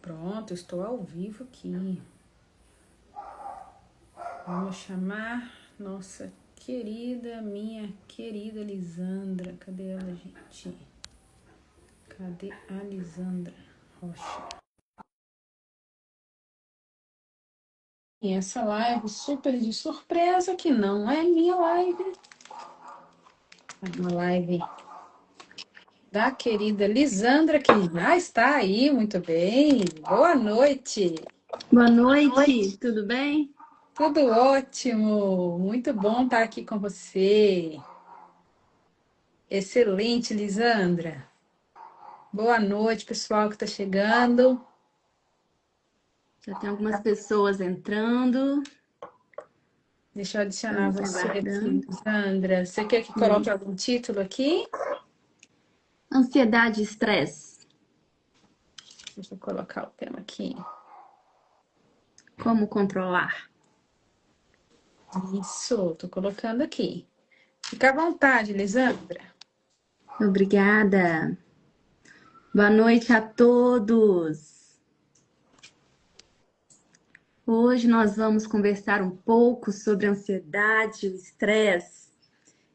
Pronto, estou ao vivo aqui. Vamos chamar nossa querida, minha querida Lisandra. Cadê ela, gente? Cadê a Lisandra Rocha? E essa live super de surpresa, que não é minha live. É uma live da querida Lisandra, que já está aí, muito bem. Boa noite. Boa noite, tudo bem? Tudo ótimo, muito bom estar aqui com você. Excelente, Lisandra. Boa noite, pessoal que está chegando. Já tem algumas pessoas entrando, Deixa eu adicionar estamos você aqui, aguardando. Lisandra. Você quer que coloque algum título aqui? Ansiedade e estresse, Deixa eu colocar o tema aqui. como controlar? Isso, estou colocando aqui. Fica à vontade, Lisandra. Obrigada. Boa noite a todos. Hoje nós vamos conversar um pouco sobre ansiedade e o estresse.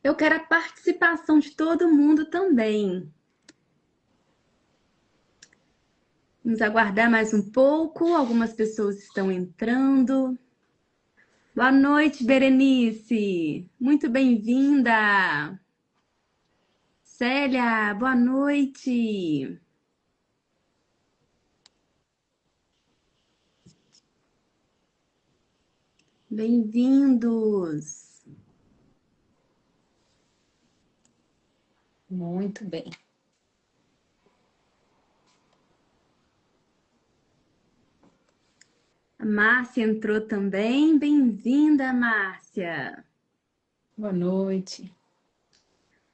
Eu quero a participação de todo mundo também. Vamos aguardar mais um pouco, algumas pessoas estão entrando. Boa noite, Berenice. Muito bem-vinda. Célia, boa noite. Bem-vindos. Muito bem. A Márcia entrou também. Bem-vinda, Márcia. Boa noite.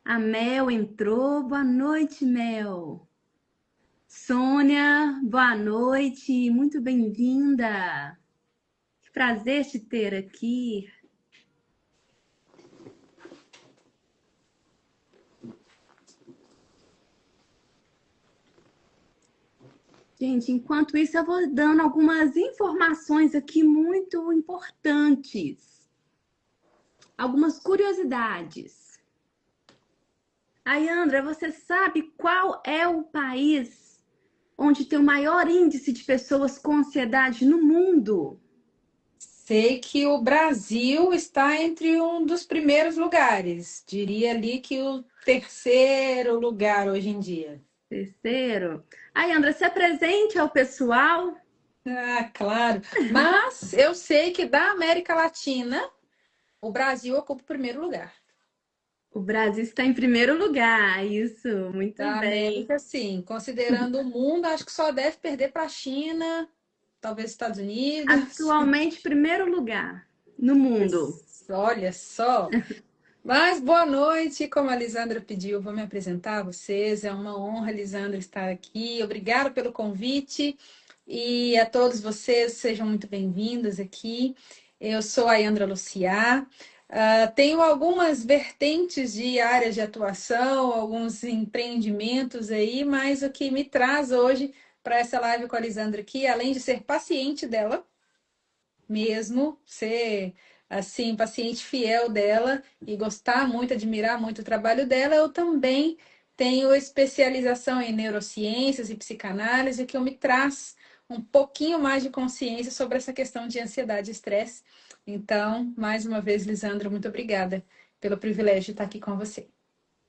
A Mel entrou. Boa noite, Mel. Sônia, boa noite. Muito bem-vinda. Que prazer te ter aqui. Gente, enquanto isso, eu vou dando algumas informações aqui muito importantes. Algumas curiosidades. Ayandra, você sabe qual é o país onde tem o maior índice de pessoas com ansiedade no mundo? Sei que o Brasil está entre um dos primeiros lugares. Diria ali que o terceiro lugar hoje em dia. Terceiro. Ayandra, se apresente ao pessoal. Ah, claro. Mas eu sei que da América Latina, o Brasil ocupa o primeiro lugar. O Brasil está em primeiro lugar. Isso, muito Da bem. América, sim. Considerando o mundo, acho que só deve perder para a China, talvez Estados Unidos. Atualmente, primeiro lugar no mundo. Olha só. Mas boa noite, como a Lisandra pediu, vou me apresentar a vocês. É uma honra, Lisandra, estar aqui. Obrigada pelo convite e a todos vocês sejam muito bem-vindos aqui. Eu sou a Ayandra Luciá. Tenho algumas vertentes de áreas de atuação, alguns empreendimentos aí, mas o que me traz hoje para essa live com a Lisandra aqui, além de ser paciente dela, mesmo, ser assim, paciente fiel dela e gostar muito, admirar muito o trabalho dela, eu também tenho especialização em neurociências e psicanálise, o que me traz um pouquinho mais de consciência sobre essa questão de ansiedade e estresse. Então, mais uma vez, Lisandra, muito obrigada pelo privilégio de estar aqui com você.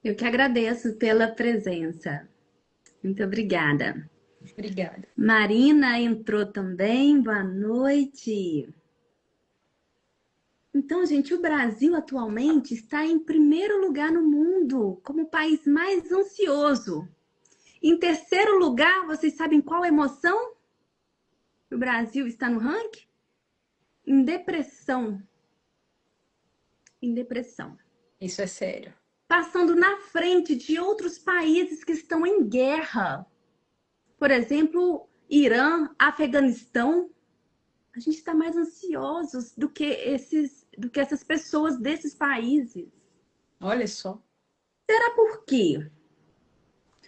Eu que agradeço pela presença. Muito obrigada. Obrigada. Marina entrou também. Boa noite. Então, gente, o Brasil atualmente está em primeiro lugar no mundo como o país mais ansioso. Em terceiro lugar, vocês sabem qual emoção o Brasil está no ranking? Em depressão. Em depressão. Isso é sério. Passando na frente de outros países que estão em guerra. Por exemplo, Irã, Afeganistão. A gente está mais ansiosos do que essas pessoas desses países. Olha só. Será por quê?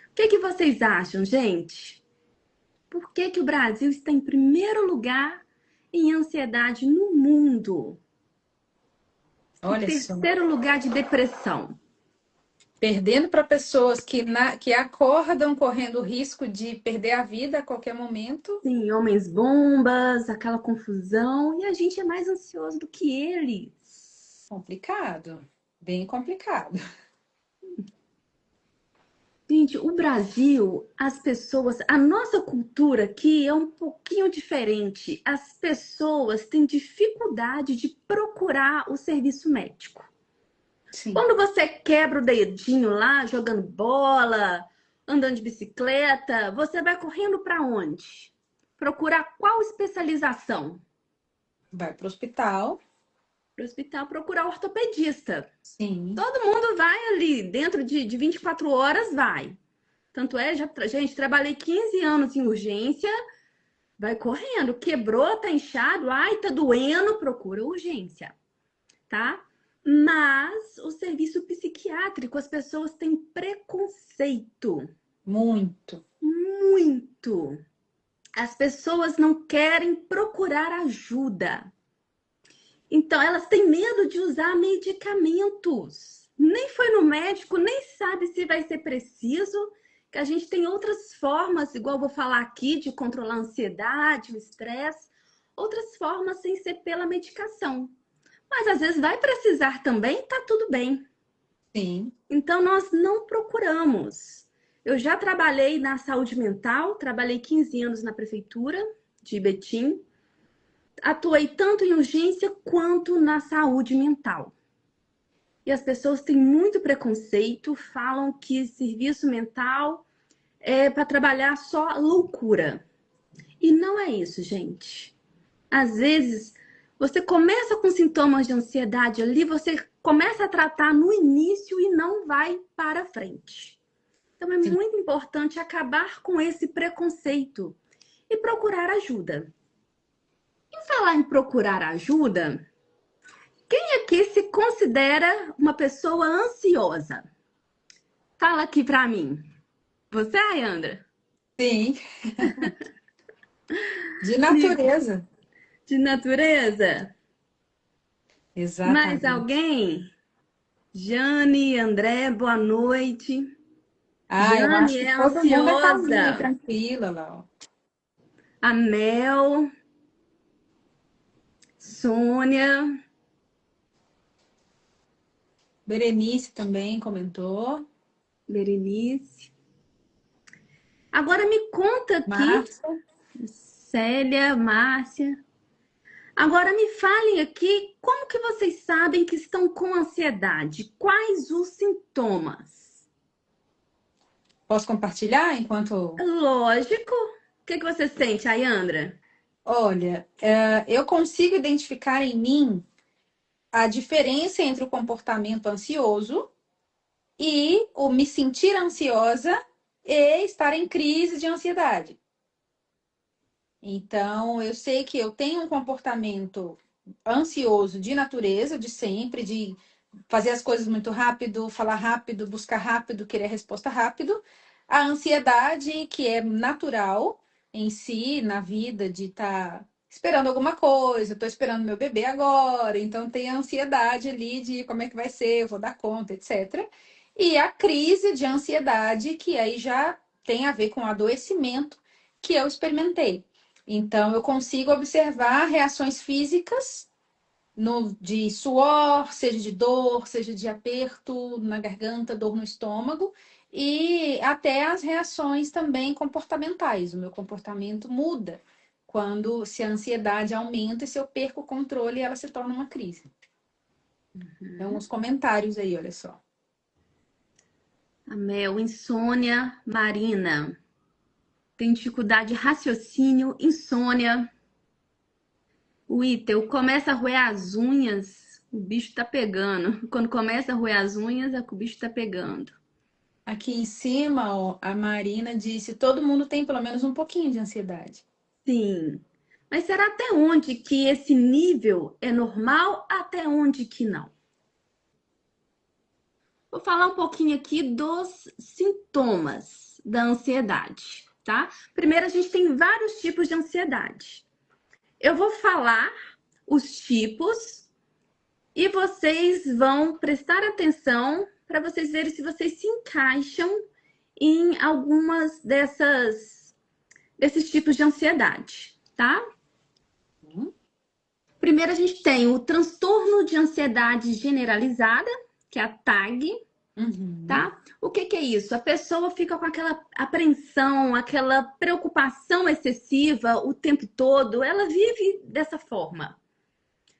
O que vocês acham, gente? Por que que o Brasil está em primeiro lugar em ansiedade no mundo? E Olha só. terceiro lugar de depressão. Perdendo para pessoas que acordam correndo o risco de perder a vida a qualquer momento. Sim, homens bombas, aquela confusão. E a gente é mais ansioso do que eles. Complicado. Bem complicado. Gente, o Brasil, as pessoas, a nossa cultura aqui é um pouquinho diferente. As pessoas têm dificuldade de procurar o serviço médico. Sim. Quando você quebra o dedinho lá, jogando bola, andando de bicicleta, você vai correndo para onde? Procurar qual especialização? Vai para o hospital. Para o hospital procurar ortopedista. Sim. Todo mundo vai ali, dentro de 24 horas vai. Tanto é, gente, trabalhei 15 anos em urgência, vai correndo, quebrou, tá inchado, ai, tá doendo, procura urgência, tá? Mas o serviço psiquiátrico, as pessoas têm preconceito, Muito. muito. As pessoas não querem procurar ajuda. Então, elas têm medo de usar medicamentos. Nem foi no médico, nem sabe se vai ser preciso, que a gente tem outras formas, igual eu vou falar aqui, de controlar a ansiedade, o estresse, outras formas sem ser pela medicação. Mas às vezes vai precisar também, tá tudo bem. Sim. Então, nós não procuramos. Eu já trabalhei na saúde mental, trabalhei 15 anos na prefeitura de Betim, atuei tanto em urgência quanto na saúde mental. E as pessoas têm muito preconceito, falam que serviço mental é para trabalhar só loucura. E não é isso, gente. Às vezes, você começa com sintomas de ansiedade ali, você começa a tratar no início e não vai para frente. Então, é Sim. muito importante acabar com esse preconceito e procurar ajuda. Em falar em procurar ajuda, quem aqui se considera uma pessoa ansiosa? Fala aqui pra mim. Você, Ayandra? Sim. De De, natureza. de natureza? Mais Exatamente. alguém? Jane, André, boa noite. Ah, eu Jane acho que é todo mundo é calminha e ansiosa. tranquila lá, ó. A Mel, Sônia, Berenice também comentou. Berenice. Agora me conta aqui, Márcia. Célia, Márcia. Agora me falem aqui, como que vocês sabem que estão com ansiedade? Quais os sintomas? Posso compartilhar enquanto. Lógico. O que que você sente, Ayandra? Olha, eu consigo identificar em mim a diferença entre o comportamento ansioso e o me sentir ansiosa e estar em crise de ansiedade. Então, eu sei que eu tenho um comportamento ansioso de natureza, de sempre, de fazer as coisas muito rápido, falar rápido, buscar rápido, querer resposta rápido. A ansiedade, que é natural em si, na vida, de estar esperando alguma coisa, estou esperando meu bebê agora, então tem a ansiedade ali de como é que vai ser, eu vou dar conta, etc. E a crise de ansiedade, que aí já tem a ver com adoecimento que eu experimentei. Então, eu consigo observar reações físicas de suor, seja de dor, seja de aperto na garganta, dor no estômago, e até as reações também comportamentais. O meu comportamento muda quando se a ansiedade aumenta e se eu perco o controle, ela se torna uma crise. Então, os comentários aí, olha só. A Mel, insônia, Marina. Tem dificuldade de raciocínio, insônia. O Íteu começa a roer as unhas, o bicho tá pegando. Quando começa a roer as unhas, é que o bicho tá pegando. Aqui em cima, ó, a Marina disse: todo mundo tem pelo menos um pouquinho de ansiedade. Sim. Mas será até onde que esse nível é normal, até onde que não? Vou falar um pouquinho aqui dos sintomas da ansiedade, tá? Primeiro, a gente tem vários tipos de ansiedade. Eu vou falar os tipos e vocês vão prestar atenção para vocês verem se vocês se encaixam em algumas desses tipos de ansiedade, tá? Primeiro, a gente tem o transtorno de ansiedade generalizada, que é a TAG, tá? O que é isso? A pessoa fica com aquela apreensão, aquela preocupação excessiva o tempo todo, ela vive dessa forma,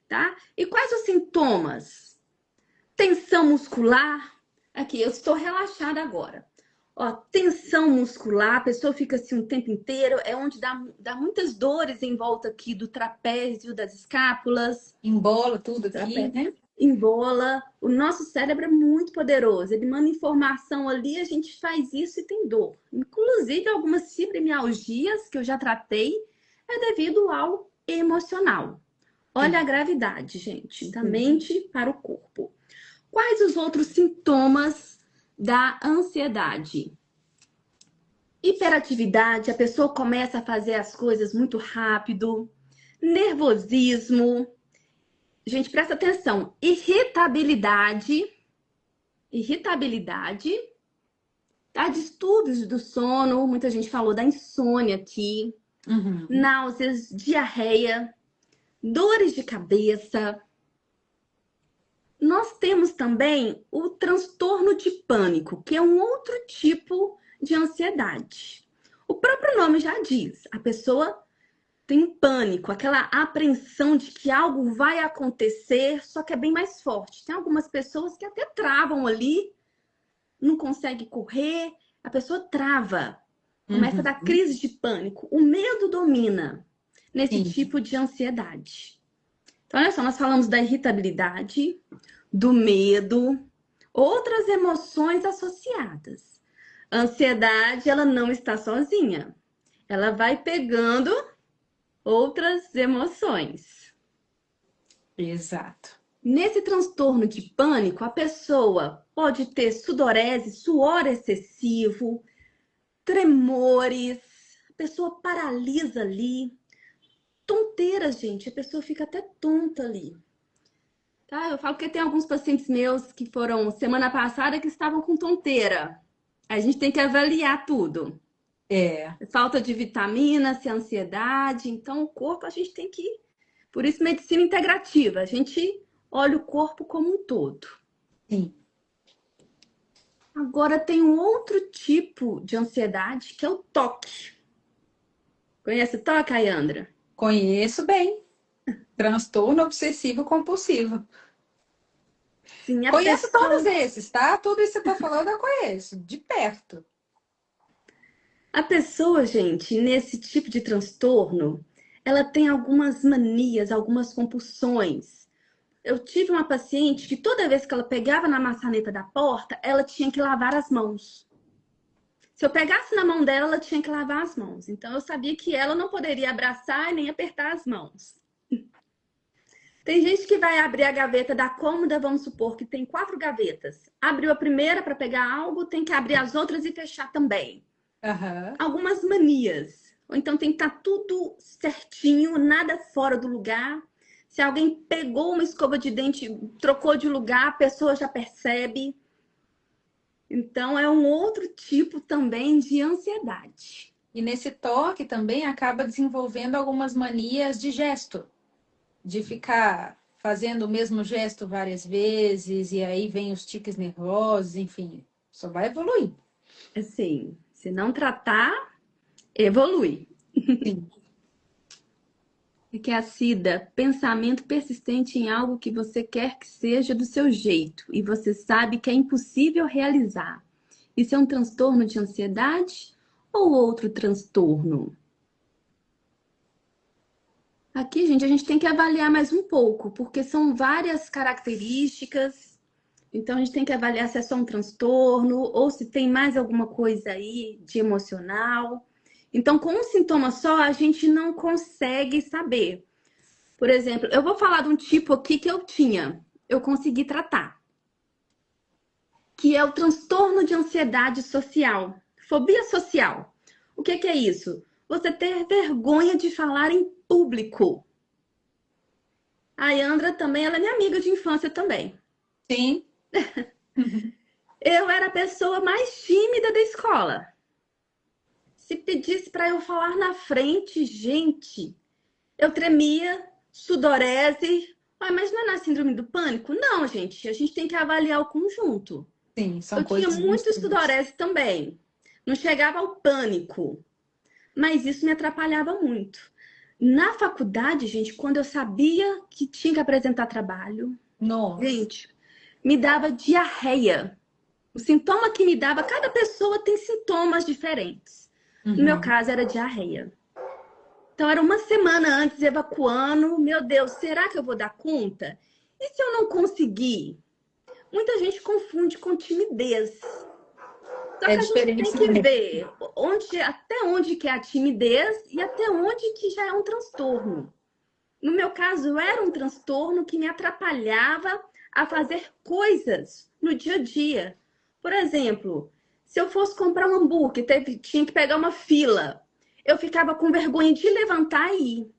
tá? E quais os sintomas? Tensão muscular. Aqui, eu estou relaxada agora. Ó, tensão muscular, a pessoa fica assim o tempo inteiro, é onde dá muitas dores em volta aqui do trapézio, das escápulas. Embola tudo aqui, né? Embola. O nosso cérebro é muito poderoso, ele manda informação ali, a gente faz isso e tem dor. Inclusive, algumas fibromialgias que eu já tratei é devido ao emocional. Olha a gravidade, gente, da mente para o corpo. Quais os outros sintomas da ansiedade? Hiperatividade, a pessoa começa a fazer as coisas muito rápido. Nervosismo. Gente, presta atenção. Irritabilidade, tá? Distúrbios do sono, muita gente falou da insônia aqui. Náuseas, diarreia, dores de cabeça. Nós temos também o transtorno de pânico, que é um outro tipo de ansiedade. O próprio nome já diz, a pessoa tem pânico, aquela apreensão de que algo vai acontecer, só que é bem mais forte. Tem algumas pessoas que até travam ali, não consegue correr, a pessoa trava, começa a dar crise de pânico. O medo domina nesse tipo de ansiedade. Então, olha só, nós falamos da irritabilidade, do medo, outras emoções associadas. A ansiedade, ela não está sozinha. Ela vai pegando outras emoções. Exato. Nesse transtorno de pânico, a pessoa pode ter sudorese, suor excessivo, tremores, a pessoa paralisa ali. Tonteira, gente, a pessoa fica até tonta ali. Tá? Eu falo que tem alguns pacientes meus que foram semana passada que estavam com tonteira. A gente tem que avaliar tudo. Falta de vitamina, se é ansiedade. Então, o corpo a gente tem que... Por isso, medicina integrativa. A gente olha o corpo como um todo. Sim. Agora, tem um outro tipo de ansiedade, que é o toque. Conhece o toque, Ayandra? Conheço bem. Transtorno obsessivo compulsivo. Sim, Conheço todos esses, tá? Tudo isso que você está falando eu conheço, de perto. A pessoa, gente, nesse tipo de transtorno, ela tem algumas manias, algumas compulsões. Eu tive uma paciente que toda vez que ela pegava na maçaneta da porta, ela tinha que lavar as mãos. Se eu pegasse na mão dela, ela tinha que lavar as mãos. Então, eu sabia que ela não poderia abraçar e nem apertar as mãos. Tem gente que vai abrir a gaveta da cômoda, vamos supor que tem 4 gavetas. Abriu a primeira para pegar algo, tem que abrir as outras e fechar também. Algumas manias. Ou então tem que estar tudo certinho, nada fora do lugar. Se alguém pegou uma escova de dente, trocou de lugar, a pessoa já percebe. Então, é um outro tipo também de ansiedade. E nesse toque também acaba desenvolvendo algumas manias de gesto. De ficar fazendo o mesmo gesto várias vezes, e aí vem os tiques nervosos, enfim, só vai evoluir. Assim, se não tratar, evolui. Sim. E que é a SIDA, pensamento persistente em algo que você quer que seja do seu jeito, e você sabe que é impossível realizar. Isso é um transtorno de ansiedade ou outro transtorno? Aqui, gente, a gente tem que avaliar mais um pouco, porque são várias características. Então, a gente tem que avaliar se é só um transtorno ou se tem mais alguma coisa aí de emocional. Então, com um sintoma só, a gente não consegue saber. Por exemplo, eu vou falar de um tipo aqui que eu consegui tratar. Que é o transtorno de ansiedade social, fobia social. O que é isso? Você ter vergonha de falar em público. A Yandra também, ela é minha amiga de infância também. Sim. Eu era a pessoa mais tímida da escola. Se pedisse para eu falar na frente, gente, eu tremia, sudorese. Ai, mas não é na síndrome do pânico? Não, gente, a gente tem que avaliar o conjunto. Sim, são Eu tinha coisas bem muito diferentes. sudorese também. Não chegava ao pânico, mas isso me atrapalhava muito. Na faculdade, gente, quando eu sabia que tinha que apresentar trabalho, Nossa. gente, me dava diarreia. O sintoma que me dava, cada pessoa tem sintomas diferentes. No meu Uhum. caso, era diarreia. Então, era uma semana antes evacuando. Meu Deus, será que eu vou dar conta? E se eu não conseguir? Muita gente confunde com timidez. Só É que a gente tem diferente que mesmo. ver até onde que é a timidez e até onde que já é um transtorno. No meu caso, era um transtorno que me atrapalhava a fazer coisas no dia a dia. Por exemplo, se eu fosse comprar um hambúrguer, tinha que pegar uma fila. Eu ficava com vergonha de levantar e ir.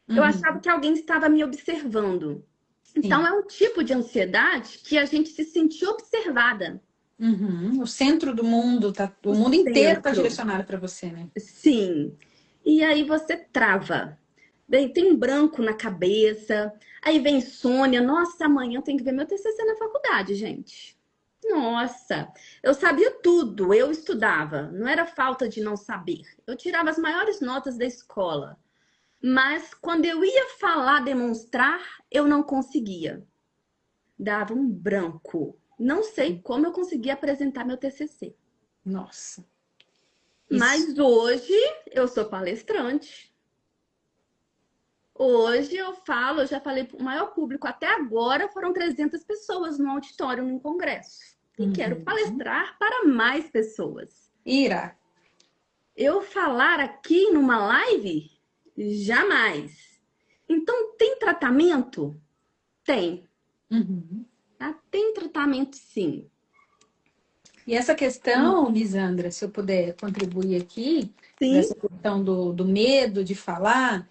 Eu achava Uhum. que alguém estava me observando. Então, Sim. é um tipo de ansiedade que a gente se sentia observada. Uhum. O centro do mundo, tá, o O mundo inteiro está centro. direcionado para você, né? Sim. E aí você trava. Bem, tem branco na cabeça. Aí vem insônia. Nossa, amanhã tem que ver meu TCC na faculdade, gente. Nossa, eu sabia tudo, eu estudava. Não era falta de não saber. Eu tirava as maiores notas da escola. Mas quando eu ia falar, demonstrar, eu não conseguia. Dava um branco. Não sei como eu conseguia apresentar meu TCC. Nossa. Isso. Mas hoje eu sou palestrante. Hoje eu falo, eu já falei para o maior público até agora foram 300 pessoas no auditório num congresso. E quero Uhum. palestrar para mais pessoas. Irá. Eu falar aqui numa live? Jamais. Então tem tratamento? Tem. Uhum. Tá? Tem tratamento sim. E essa questão, Lisandra, se eu puder contribuir aqui, Sim, dessa questão do medo de falar,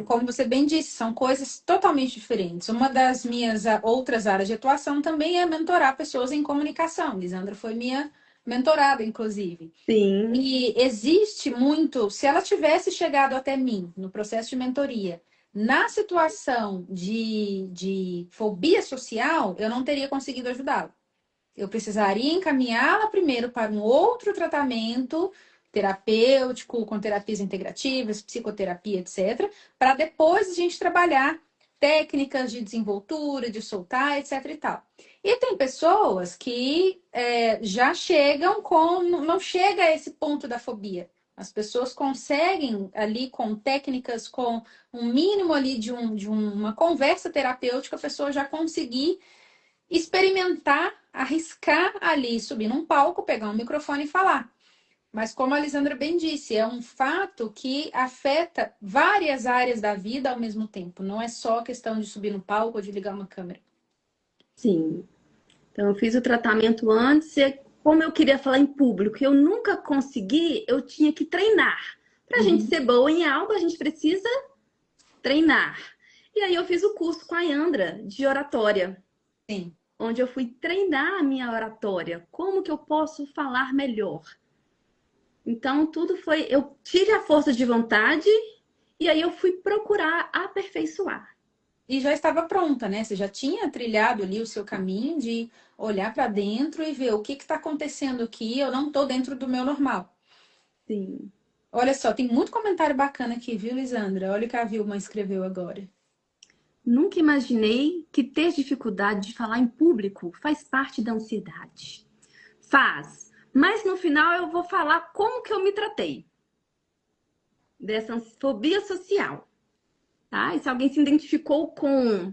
como você bem disse, são coisas totalmente diferentes. Uma das minhas outras áreas de atuação também é mentorar pessoas em comunicação. Lisandra foi minha mentorada, inclusive. sim, E existe muito, se ela tivesse chegado até mim no processo de mentoria, na situação de fobia social, eu não teria conseguido ajudá-la. Eu precisaria encaminhá-la primeiro para um outro tratamento terapêutico, com terapias integrativas, psicoterapia, etc., para depois a gente trabalhar técnicas de desenvoltura, de soltar, etc. e tal. E tem pessoas que já chegam com. Não chega a esse ponto da fobia. As pessoas conseguem ali com técnicas, com um mínimo ali de uma conversa terapêutica, a pessoa já conseguir experimentar, arriscar ali, subir num palco, pegar um microfone e falar. Mas como a Lisandra bem disse, é um fato que afeta várias áreas da vida ao mesmo tempo. Não é só questão de subir no palco ou de ligar uma câmera. sim. Então, eu fiz o tratamento antes e, como eu queria falar em público, eu nunca consegui, eu tinha que treinar. Para a gente Uhum. ser boa em algo, a gente precisa treinar. E aí eu fiz o curso com a Yandra de oratória, Sim. onde eu fui treinar a minha oratória. Como que eu posso falar melhor? Então, tudo foi. Eu tive a força de vontade e aí eu fui procurar aperfeiçoar. E já estava pronta, né? Você já tinha trilhado ali o seu caminho de olhar para dentro e ver o que está acontecendo aqui. Eu não estou dentro do meu normal. Sim. Olha só, tem muito comentário bacana aqui, viu, Lisandra? Olha o que a Vilma escreveu agora. Nunca imaginei que ter dificuldade de falar em público faz parte da ansiedade. Faz. Mas no final eu vou falar como que eu me tratei dessa fobia social, tá? E se alguém se identificou com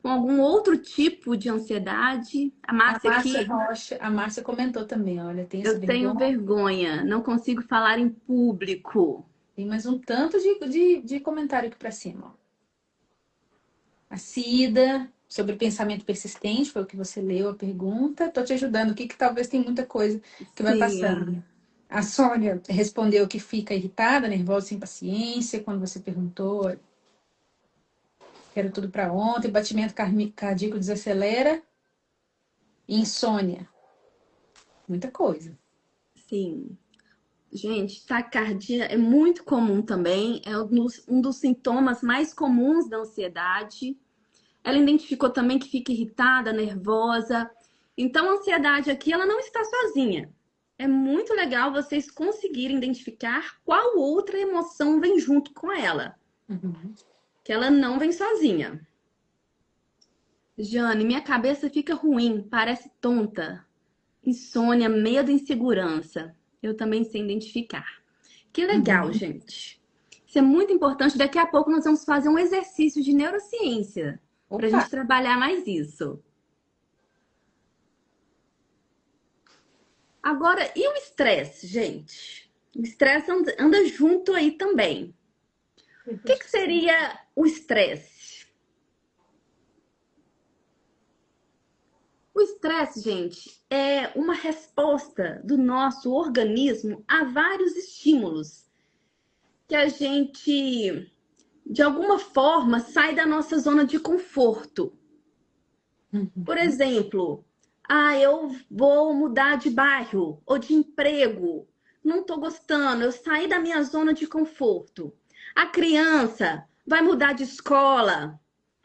algum outro tipo de ansiedade, a A Márcia Márcia aqui, Rocha, a Márcia comentou também, olha, tem essa eu tenho vergonha. vergonha, não consigo falar em público. Tem mais um tanto de comentário aqui para cima. Ó. A Cida, sobre pensamento persistente, foi o que você leu a pergunta. Tô te ajudando aqui, que talvez tem muita coisa que vai Sim. passando. A Sônia respondeu que fica irritada, nervosa, sem paciência, quando você perguntou, quero tudo para ontem, batimento cardíaco desacelera, e insônia, muita coisa. Sim. Gente, taquicardia é muito comum também, é um dos sintomas mais comuns da ansiedade. Ela identificou também que fica irritada, nervosa. Então, a ansiedade aqui, ela não está sozinha. É muito legal vocês conseguirem identificar qual outra emoção vem junto com ela. Uhum. Que ela não vem sozinha. Jane, minha cabeça fica ruim, parece tonta. Insônia, medo e insegurança. Eu também sei identificar. Que legal, gente. Isso é muito importante. Daqui a pouco nós vamos fazer um exercício de neurociência para a Opa! gente trabalhar mais isso. Agora, e o estresse, gente? O estresse anda junto aí também. O que seria o estresse? O estresse, gente, é uma resposta do nosso organismo a vários estímulos que a gente, de alguma forma, sai da nossa zona de conforto. Por exemplo, eu vou mudar de bairro ou de emprego. Não estou gostando, eu saí da minha zona de conforto. A criança vai mudar de escola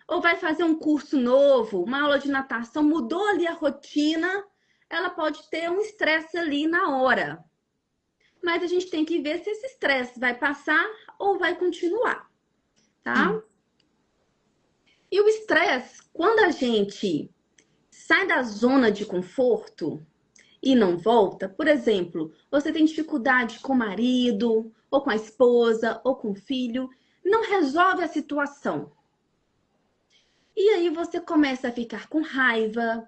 ou vai fazer um curso novo, uma aula de natação, mudou ali a rotina, ela pode ter um estresse ali na hora. Mas a gente tem que ver se esse estresse vai passar ou vai continuar, tá? E o estresse, quando a gente sai da zona de conforto e não volta, por exemplo, você tem dificuldade com o marido, ou com a esposa, ou com o filho, não resolve a situação. E aí você começa a ficar com raiva,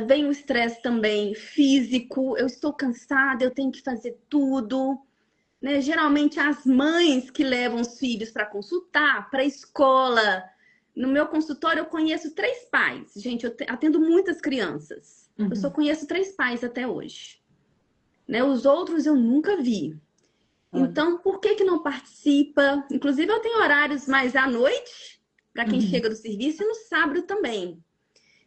vem o estresse também físico, eu estou cansada, eu tenho que fazer tudo, né? Geralmente as mães que levam os filhos para consultar, para a escola. No meu consultório eu conheço 3 pais. Gente, eu atendo muitas crianças. Eu só conheço 3 pais até hoje. Né? Os outros eu nunca vi. Então, por que não participa? Inclusive, eu tenho horários mais à noite, para quem chega do serviço, e no sábado também.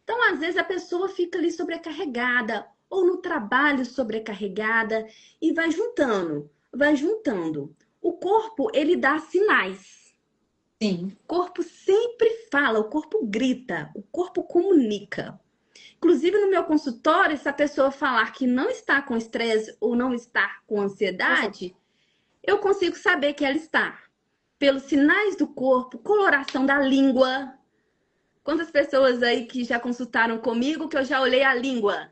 Então, às vezes, a pessoa fica ali sobrecarregada, ou no trabalho sobrecarregada, e vai juntando, vai juntando. O corpo, ele dá sinais. Sim. O corpo sempre fala, o corpo grita, o corpo comunica. Inclusive, no meu consultório, se a pessoa falar que não está com estresse ou não está com ansiedade, eu consigo saber que ela está. Pelos sinais do corpo, coloração da língua. Quantas pessoas aí que já consultaram comigo que eu já olhei a língua?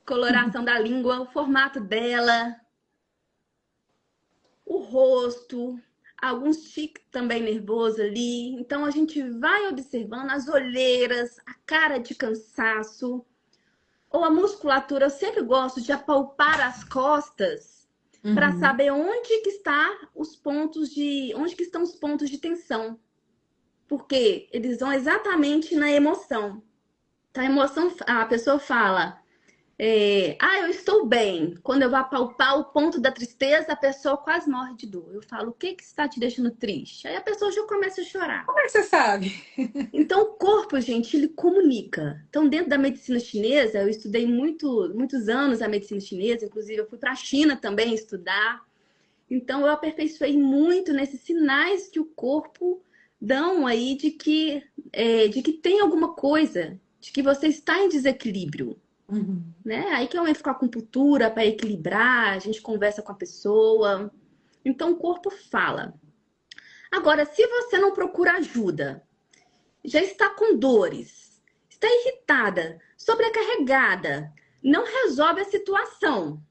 Coloração da língua, o formato dela, o rosto, alguns tiques também nervoso ali. Então a gente vai observando as olheiras, a cara de cansaço, ou a musculatura. Eu sempre gosto de apalpar as costas para saber onde que está onde que estão os pontos de tensão. Porque eles vão exatamente na emoção. Então, a pessoa fala, eu estou bem. Quando eu vou apalpar o ponto da tristeza, a pessoa quase morre de dor. Eu falo, o que está te deixando triste? Aí a pessoa já começa a chorar. Como é que você sabe? Então, o corpo, gente, ele comunica. Então, dentro da medicina chinesa, eu estudei muitos anos a medicina chinesa. Inclusive, eu fui para a China também estudar. Então, eu aperfeiçoei muito nesses sinais que o corpo dão aí de que tem alguma coisa, de que você está em desequilíbrio. Né? Aí que eu entro com a acupuntura para equilibrar, a gente conversa com a pessoa. Então, o corpo fala. Agora, se você não procura ajuda, já está com dores, está irritada, sobrecarregada, não resolve a situação.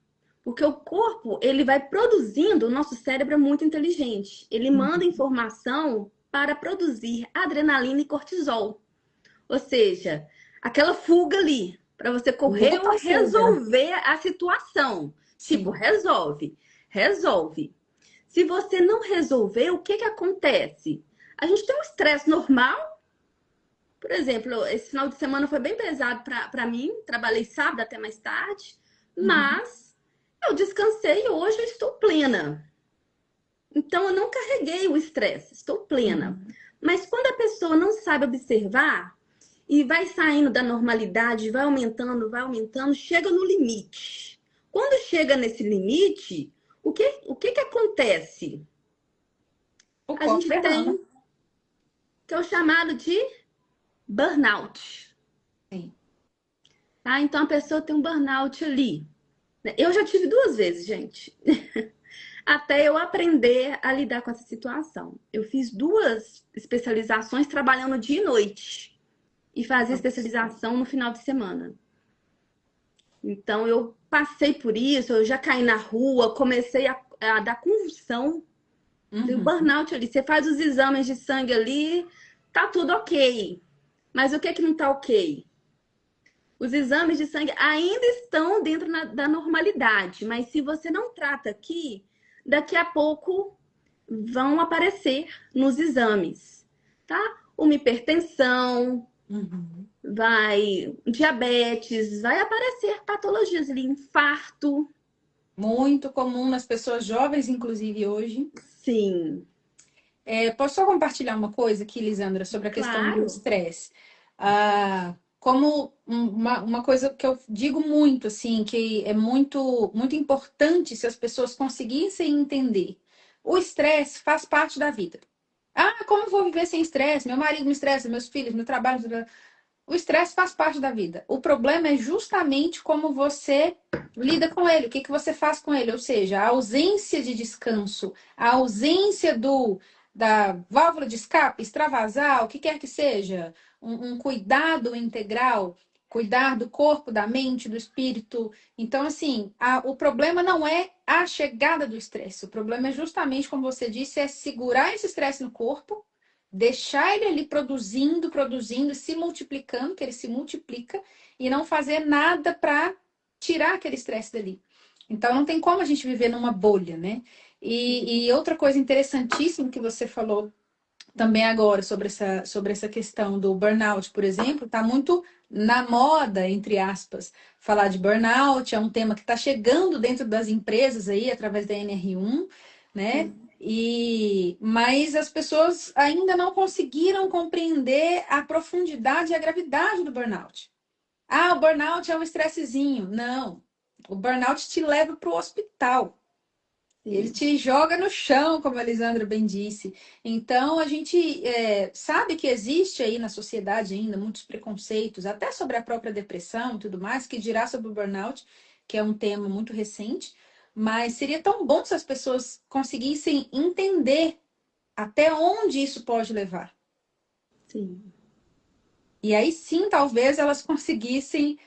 Porque o corpo, ele vai produzindo, o nosso cérebro é muito inteligente. Ele manda informação para produzir adrenalina e cortisol. Ou seja, aquela fuga ali, para você correr ou resolver a situação. Sim. Tipo, resolve. Se você não resolver, o que acontece? A gente tem um estresse normal. Por exemplo, esse final de semana foi bem pesado para mim. Trabalhei sábado até mais tarde. Mas Eu descansei e hoje eu estou plena. Então, eu não carreguei o estresse, estou plena. Uhum. Mas quando a pessoa não sabe observar e vai saindo da normalidade, vai aumentando, chega no limite. Quando chega nesse limite, o que acontece? O A corpo gente berrando. tem que é o chamado de burnout. Sim. Tá? Então, a pessoa tem um burnout ali. Eu já tive duas vezes, gente. Até eu aprender a lidar com essa situação. Eu fiz duas especializações trabalhando dia e noite e fazia especialização no final de semana. Então eu passei por isso, eu já caí na rua, comecei a dar convulsão, deu Uhum. burnout ali. Você faz os exames de sangue ali, tá tudo ok. Mas o que é que não tá ok? Os exames de sangue ainda estão dentro da normalidade, mas se você não trata aqui, daqui a pouco vão aparecer nos exames, tá? Uma hipertensão, Uhum. vai diabetes, vai aparecer patologias ali, infarto, Muito comum nas pessoas jovens, inclusive hoje. sim, Posso só compartilhar uma coisa aqui, Lisandra, sobre a questão do claro, estresse? Como uma coisa que eu digo muito, assim, que é muito importante se as pessoas conseguissem entender. O estresse faz parte da vida. Ah, como eu vou viver sem estresse? Meu marido me estressa, meus filhos, meu trabalho. O estresse faz parte da vida. O problema é justamente como você lida com ele, o que que você faz com ele, ou seja, a ausência de descanso, a ausência da válvula de escape, extravasar, o que quer que seja, um cuidado integral, cuidar do corpo, da mente, do espírito. Então, assim, o problema não é a chegada do estresse, o problema é justamente, como você disse, é segurar esse estresse no corpo, deixar ele ali produzindo, produzindo, se multiplicando, que ele se multiplica, e não fazer nada para tirar aquele estresse dali. Então não tem como a gente viver numa bolha, né? E outra coisa interessantíssima que você falou também agora sobre essa questão do burnout, por exemplo, está muito na moda, entre aspas, falar de burnout, é um tema que está chegando dentro das empresas aí, através da NR1, né? sim, Mas as pessoas ainda não conseguiram compreender a profundidade e a gravidade do burnout. Ah, o burnout é um estressezinho. Não. O burnout te leva para o hospital. Ele sim, te joga no chão, como a Elisandra bem disse. Então, a gente sabe que existe aí na sociedade ainda muitos preconceitos, até sobre a própria depressão e tudo mais, que dirá sobre o burnout, que é um tema muito recente. Mas seria tão bom se as pessoas conseguissem entender até onde isso pode levar. sim. E aí sim, talvez elas conseguissem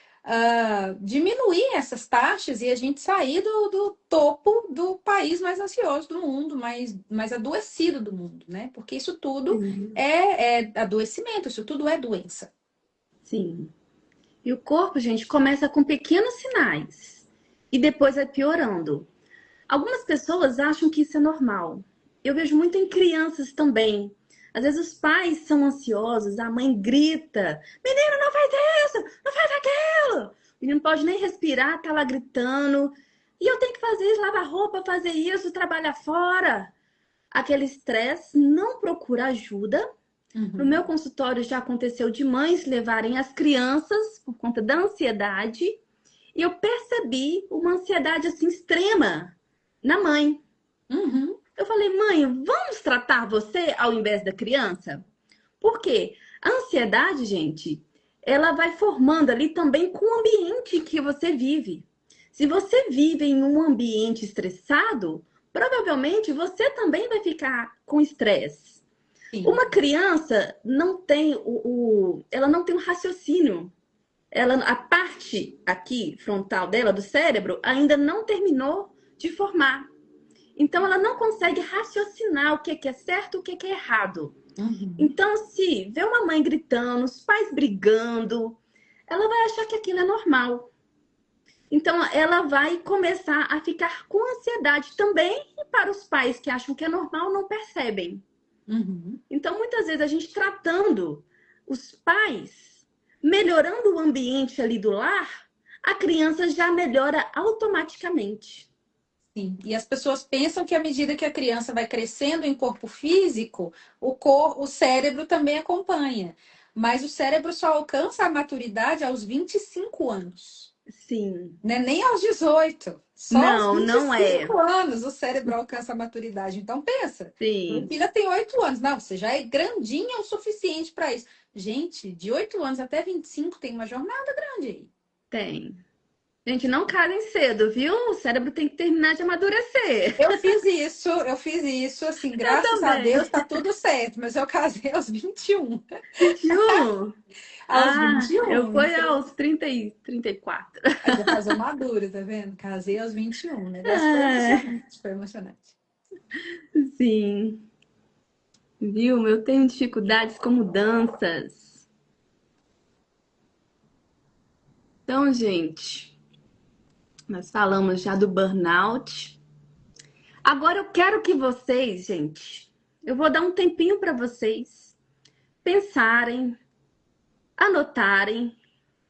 diminuir essas taxas e a gente sair do topo do país mais ansioso do mundo, mais adoecido do mundo, né? Porque isso tudo Sim, é adoecimento, isso tudo é doença. sim. E o corpo, gente, começa com pequenos sinais e depois vai piorando. Algumas pessoas acham que isso é normal. Eu vejo muito em crianças também. Às vezes os pais são ansiosos, a mãe grita: Menino, não faz isso, não faz aquilo. O menino não pode nem respirar, tá lá gritando. E eu tenho que fazer isso, lavar roupa, fazer isso, trabalhar fora. Aquele estresse não procura ajuda. No meu Uhum, consultório já aconteceu de mães levarem as crianças por conta da ansiedade. E eu percebi uma ansiedade assim extrema na mãe. uhum, Eu falei, mãe, vamos tratar você ao invés da criança? Por quê? A ansiedade, gente, ela vai formando ali também com o ambiente que você vive. Se você vive em um ambiente estressado, provavelmente você também vai ficar com estresse. sim. Uma criança não tem ela não tem um raciocínio. A parte aqui frontal dela do cérebro ainda não terminou de formar. Então, ela não consegue raciocinar o que é certo e o que é errado. Uhum, Então, se vê uma mãe gritando, os pais brigando, ela vai achar que aquilo é normal. Então, ela vai começar a ficar com ansiedade também. E para os pais que acham que é normal, não percebem. uhum, Então, muitas vezes, a gente tratando os pais, melhorando o ambiente ali do lar, a criança já melhora automaticamente. Sim. E as pessoas pensam que à medida que a criança vai crescendo em corpo físico, o cérebro também acompanha. Mas o cérebro só alcança a maturidade aos 25 anos. Sim. Né? Nem aos 18. Só aos Não, vinte e não é. cinco anos o cérebro alcança a maturidade. Então, pensa, minha Sim, filha tem 8 anos. Não, você já é grandinha o suficiente para isso. Gente, de 8 anos até 25 tem uma jornada grande aí. tem. Gente, não casem cedo, viu? O cérebro tem que terminar de amadurecer. Eu fiz isso, assim, Eu graças a Deus também. tá tudo certo, mas eu casei aos 21. 21? Aos Ah, eu 21, fui então. aos 30 e 34. Aí já casou madura, tá vendo? Casei aos 21. O negócio foi Ah, emocionante, foi emocionante. sim. Viu? Eu tenho dificuldades com mudanças. Então, gente, nós falamos já do burnout. Agora eu quero que vocês, gente, eu vou dar um tempinho para vocês pensarem, anotarem.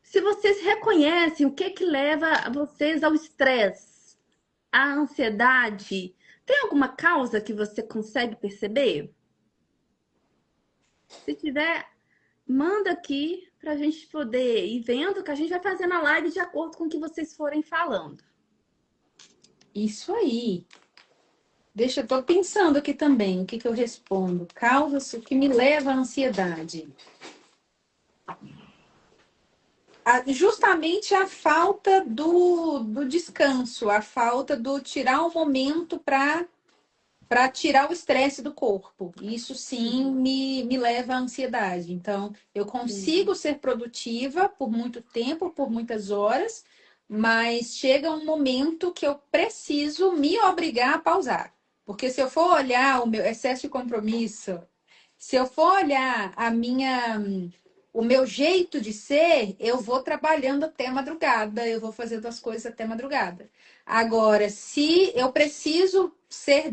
Se vocês reconhecem o que que leva vocês ao estresse, à ansiedade, tem alguma causa que você consegue perceber? Se tiver, manda aqui para a gente poder ir vendo que a gente vai fazendo a live de acordo com o que vocês forem falando. Isso aí. Deixa, eu tô pensando aqui também, o que que eu respondo? Causas o que me leva à ansiedade. Justamente a falta do descanso, a falta do tirar um momento para tirar o estresse do corpo. Isso sim me leva à ansiedade. Então, eu Sim. consigo ser produtiva por muito tempo, por muitas horas, mas chega um momento que eu preciso me obrigar a pausar. Porque se eu for olhar o meu excesso de compromisso, se eu for olhar o meu jeito de ser, eu vou trabalhando até madrugada, eu vou fazendo as coisas até madrugada. Agora, se eu preciso ser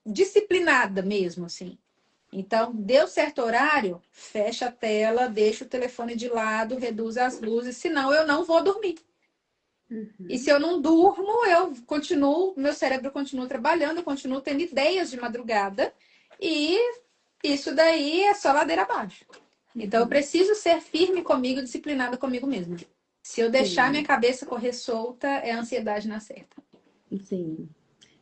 disciplinada mesmo, assim. Então, deu certo horário, fecha a tela, deixa o telefone de lado, reduz as luzes, senão eu não vou dormir. E se Uhum. eu não durmo, eu continuo, meu cérebro continua trabalhando, eu continuo tendo ideias de madrugada, e isso daí é só ladeira abaixo. Então, eu Uhum. preciso ser firme comigo, disciplinada comigo mesma. Se eu deixar minha Sim, cabeça correr solta, é ansiedade na certa. sim.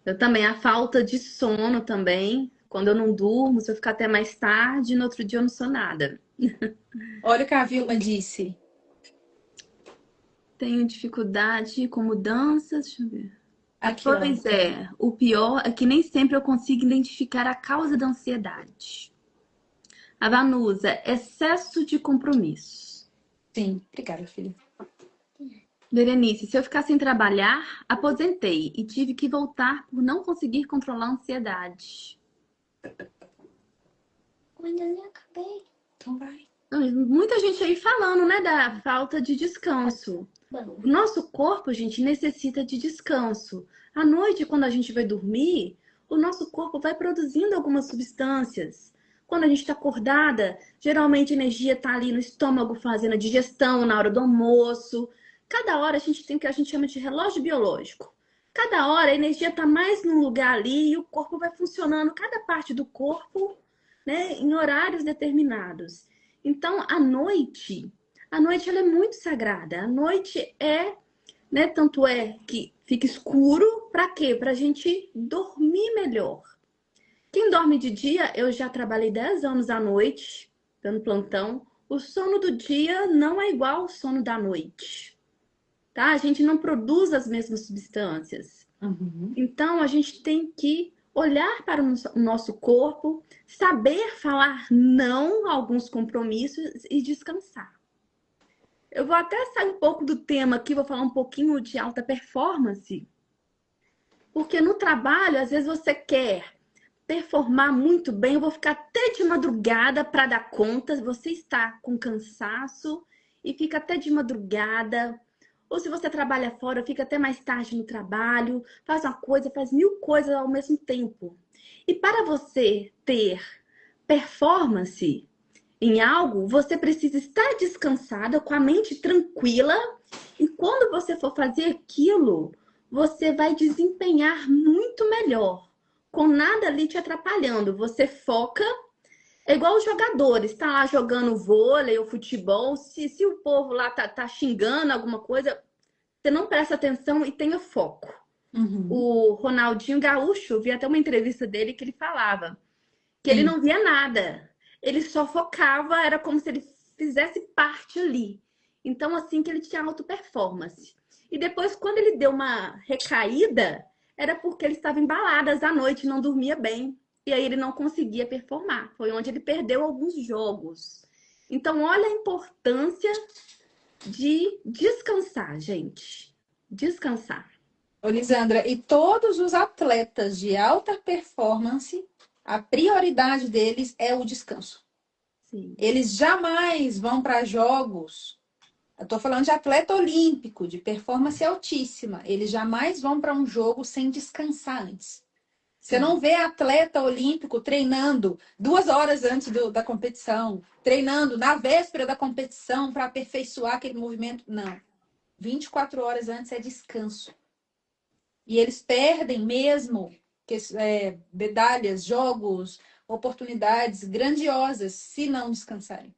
Eu também, a falta de sono também. Quando eu não durmo, se eu ficar até mais tarde, no outro dia eu não sou nada. Olha o que a Vilma disse. Tenho dificuldade com mudanças. Deixa eu ver. Aqui, ó. Pois é, o pior é que nem sempre eu consigo identificar a causa da ansiedade. A Vanusa, excesso de compromisso. Sim, obrigada, filha. Berenice, se eu ficar sem trabalhar, aposentei e tive que voltar por não conseguir controlar a ansiedade. Ainda nem acabei. Então vai. Muita gente aí falando, né, da falta de descanso. O nosso corpo, gente, necessita de descanso. À noite, quando a gente vai dormir, o nosso corpo vai produzindo algumas substâncias. Quando a gente está acordada, geralmente a energia está ali no estômago fazendo a digestão na hora do almoço. Cada hora a gente tem o que a gente chama de relógio biológico. Cada hora a energia está mais num lugar ali e o corpo vai funcionando, cada parte do corpo, né, em horários determinados. Então, a noite ela é muito sagrada. A noite é, né, tanto é que fica escuro, para quê? Para a gente dormir melhor. Quem dorme de dia, eu já trabalhei 10 anos à noite, dando plantão. O sono do dia não é igual ao sono da noite, tá? A gente não produz as mesmas substâncias. Uhum. Então, a gente tem que olhar para o nosso corpo, saber falar não a alguns compromissos e descansar. Eu vou até sair um pouco do tema aqui, vou falar um pouquinho de alta performance, porque no trabalho, às vezes você quer performar muito bem, eu vou ficar até de madrugada para dar conta, você está com cansaço e fica até de madrugada. Ou se você trabalha fora, fica até mais tarde no trabalho, faz uma coisa, faz mil coisas ao mesmo tempo. E para você ter performance, em algo, você precisa estar descansada, com a mente tranquila, e quando você for fazer aquilo, você vai desempenhar muito melhor, com nada ali te atrapalhando. Você foca, é igual os jogadores, tá lá jogando vôlei ou futebol, se o povo lá tá xingando alguma coisa, você não presta atenção e tenha foco. Uhum. O Ronaldinho Gaúcho, vi até uma entrevista dele que ele falava que ele Sim. não via nada. Ele só focava, era como se ele fizesse parte ali. Então, assim que ele tinha alta performance. E depois, quando ele deu uma recaída, era porque ele estava embaladas à noite, não dormia bem. E aí ele não conseguia performar. Foi onde ele perdeu alguns jogos. Então, olha a importância de descansar, gente. Descansar. Ô, Lisandra, e todos os atletas de alta performance, a prioridade deles é o descanso. Sim, Eles jamais vão para jogos. Eu estou falando de atleta olímpico, de performance altíssima. Eles jamais vão para um jogo sem descansar antes. Você não sim, vê atleta olímpico treinando 2 horas antes da competição, treinando na véspera da competição para aperfeiçoar aquele movimento. Não. 24 horas antes é descanso. E eles perdem mesmo medalhas, jogos, oportunidades grandiosas se não descansarem.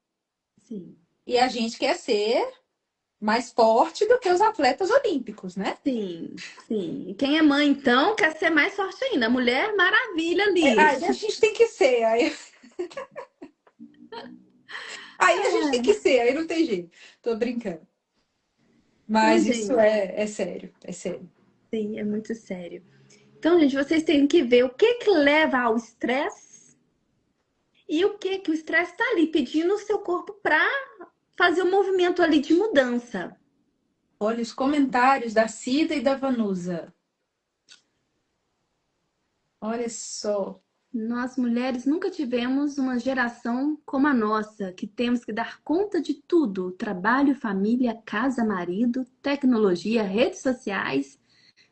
sim. E a gente quer ser mais forte do que os atletas olímpicos, né? Sim, sim. E quem é mãe, então, quer ser mais forte ainda. Mulher maravilha ali. A gente tem que ser. Aí a gente tem que ser, aí não tem jeito. Tô brincando. Então, Mas isso gente, é sério, é sério. sim, é muito sério. Então, gente, vocês têm que ver o que que leva ao estresse e o que que o estresse está ali pedindo o seu corpo para fazer um movimento ali de mudança. Olha os comentários da Cida e da Vanusa. Olha só. Nós mulheres nunca tivemos uma geração como a nossa, que temos que dar conta de tudo: trabalho, família, casa, marido, tecnologia, redes sociais.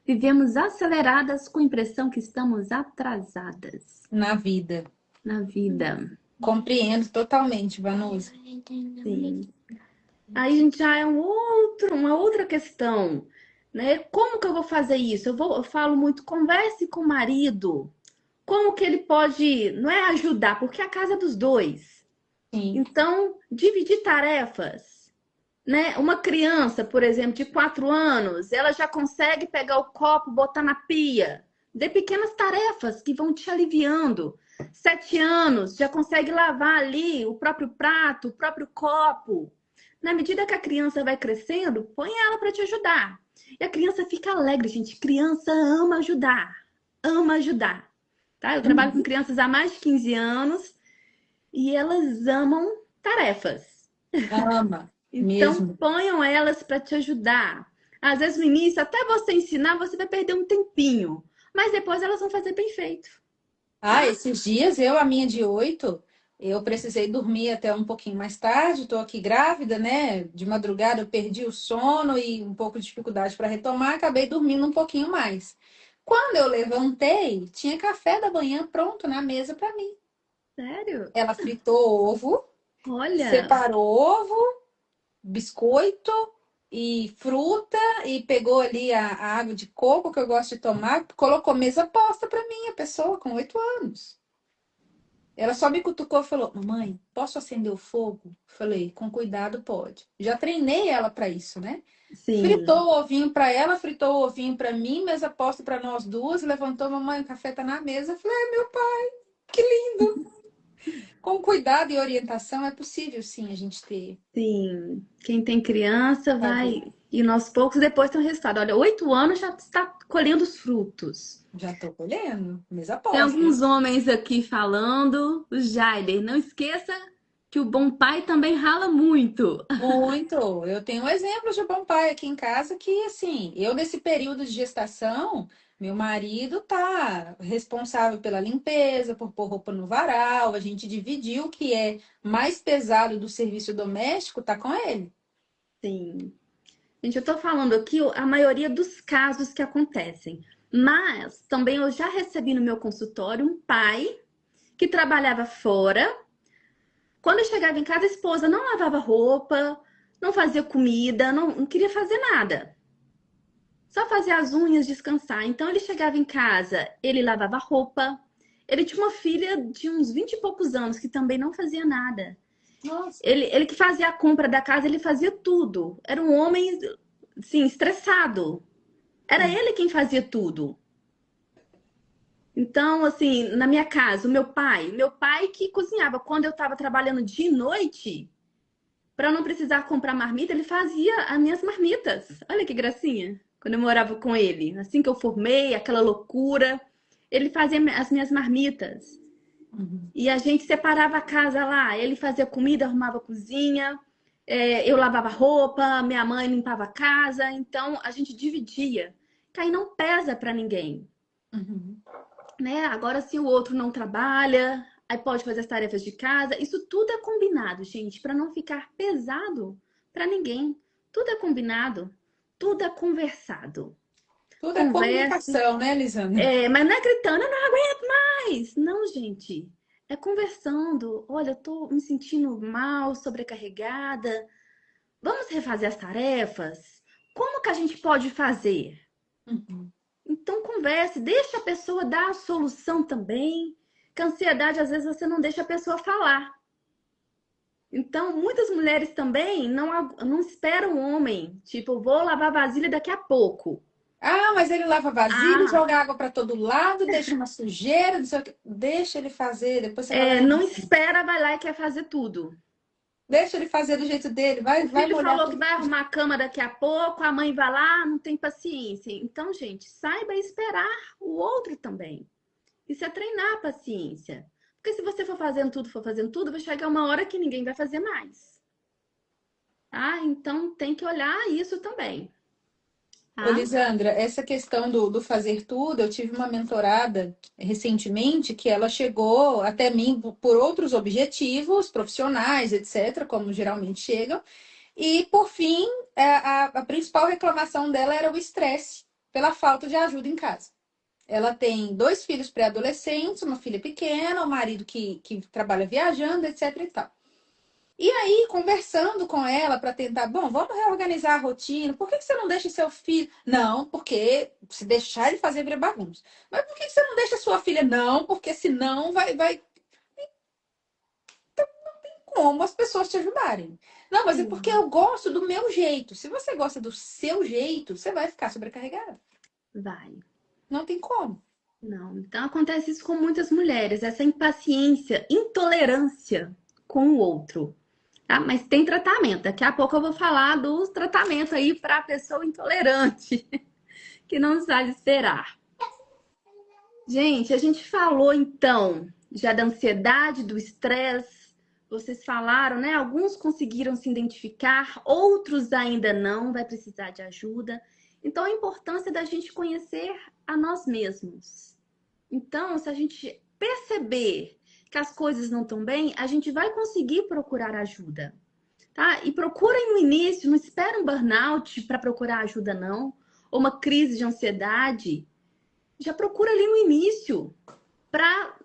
Vivemos aceleradas com a impressão que estamos atrasadas Na vida. na vida. Compreendo totalmente, Vanusa. Sim. Aí a gente já é uma outra questão, né? Como que eu vou fazer isso? Eu falo muito, converse com o marido. Como que ele pode, não é ajudar, porque a casa é dos dois. Sim. Então, dividir tarefas, né? Uma criança, por exemplo, de 4 anos, ela já consegue pegar o copo, botar na pia. Dê pequenas tarefas que vão te aliviando. 7 anos, já consegue lavar ali o próprio prato, o próprio copo. Na medida que a criança vai crescendo, põe ela para te ajudar. E a criança fica alegre, gente. Criança ama ajudar. Ama ajudar. Tá? Eu trabalho com Uhum. crianças há mais de 15 anos e elas amam tarefas. Ama, Então, mesmo. ponham elas para te ajudar. Às vezes, no início, até você ensinar, você vai perder um tempinho. Mas depois elas vão fazer bem feito, Ah, tá? esses dias a minha de 8, eu precisei dormir até um pouquinho mais tarde, estou aqui grávida, né? De madrugada eu perdi o sono e um pouco de dificuldade para retomar, acabei dormindo um pouquinho mais. Quando eu levantei, tinha café da manhã pronto na mesa para mim. Sério? Ela fritou ovo, Olha, separou ovo, biscoito e fruta e pegou ali a água de coco que eu gosto de tomar, colocou mesa posta para mim, a pessoa com 8 anos. Ela só me cutucou e falou: Mamãe, posso acender o fogo? Falei: Com cuidado, pode. Já treinei ela para isso, né? Fritou sim. o ovinho para ela, fritou o ovinho para mim, mesa posta para nós duas, levantou, mamãe, o café tá na mesa. Falei: Ai, meu pai, que lindo! Com cuidado e orientação é possível, sim, a gente ter. Sim, quem tem criança Fazer. vai e aos poucos depois tem um resultado. Olha, 8 anos já está colhendo os frutos. Já tô colhendo, mesa Tem posta. alguns homens aqui falando, o Jailer, não esqueça que o bom pai também rala muito. Muito. Eu tenho um exemplo de bom pai aqui em casa que, assim, eu nesse período de gestação, meu marido tá responsável pela limpeza, por pôr roupa no varal, a gente dividiu o que é mais pesado do serviço doméstico, tá com ele. Sim. Gente, eu tô falando aqui a maioria dos casos que acontecem. Mas também eu já recebi no meu consultório um pai que trabalhava fora, Quando eu chegava em casa, a esposa não lavava roupa, não fazia comida, não queria fazer nada. Só fazia as unhas, descansar. Então ele chegava em casa, ele lavava roupa. Ele tinha uma filha de uns 20 e poucos anos que também não fazia nada. Nossa. Ele que fazia a compra da casa, ele fazia tudo. Era um homem, sim, estressado. Era Sim. ele quem fazia tudo. Então, assim, na minha casa, meu pai que cozinhava. Quando eu estava trabalhando de noite, para não precisar comprar marmita, ele fazia as minhas marmitas. Olha que gracinha. Quando eu morava com ele, assim que eu formei, aquela loucura, ele fazia as minhas marmitas. Uhum. E a gente separava a casa lá. Ele fazia comida, arrumava a cozinha, eu lavava roupa, minha mãe limpava a casa. Então a gente dividia. Que aí não pesa para ninguém, Uhum. né? Agora, se o outro não trabalha, aí pode fazer as tarefas de casa. Isso tudo é combinado, gente, para não ficar pesado para ninguém. Tudo é combinado, tudo é conversado. Tudo é Converse, comunicação, né, Lisandra? mas não é gritando, eu não aguento mais. Não, gente. É conversando. Olha, eu tô me sentindo mal, sobrecarregada. Vamos refazer as tarefas? Como que a gente pode fazer? Uhum. Então, converse, deixa a pessoa dar a solução também. Que a ansiedade, às vezes, você não deixa a pessoa falar. Então, muitas mulheres também não esperam o homem. Tipo, vou lavar vasilha daqui a pouco. Ah, mas ele lava vasilha, Ah, joga água para todo lado, deixa uma sujeira, não sei o quê. Deixa ele fazer, depois você vai lá e não arruma. espera, vai lá e quer fazer tudo. Deixa ele fazer do jeito dele, O vai filho molhar falou que tudo. vai arrumar a cama daqui a pouco, a mãe vai lá, não tem paciência. Então, gente, saiba esperar o outro também. Isso é treinar a paciência. Porque se você for fazendo tudo, vai chegar uma hora que ninguém vai fazer mais. Ah, então tem que olhar isso também, Ô, tá? Lisandra, essa questão do fazer tudo, eu tive uma mentorada recentemente que ela chegou até mim por outros objetivos profissionais, etc., como geralmente chegam, e por fim, a principal reclamação dela era o estresse pela falta de ajuda em casa. Ela tem dois filhos pré-adolescentes, uma filha pequena, um marido que trabalha viajando, etc. e tal. E aí, conversando com ela para tentar, bom, vamos reorganizar a rotina. Por que que você não deixa seu filho? Não, porque se deixar ele fazer, vira bagunça. Mas por que que você não deixa sua filha? Não, porque senão vai como as pessoas te ajudarem. Não, mas é porque Sim, eu gosto do meu jeito. Se você gosta do seu jeito, você vai ficar sobrecarregada. vai. Não tem como. Não. Então acontece isso com muitas mulheres, essa impaciência, intolerância com o outro. Tá? Mas tem tratamento. Daqui a pouco eu vou falar dos tratamentos aí para a pessoa intolerante, que não sabe esperar. Gente, a gente falou então já da ansiedade, do estresse. Vocês falaram, né? Alguns conseguiram se identificar, outros ainda não, vai precisar de ajuda. Então, a importância da gente conhecer a nós mesmos. Então, se a gente perceber que as coisas não estão bem, a gente vai conseguir procurar ajuda, tá? E procurem no início, não espera um burnout para procurar ajuda, não. Ou uma crise de ansiedade. Já procura ali no início, para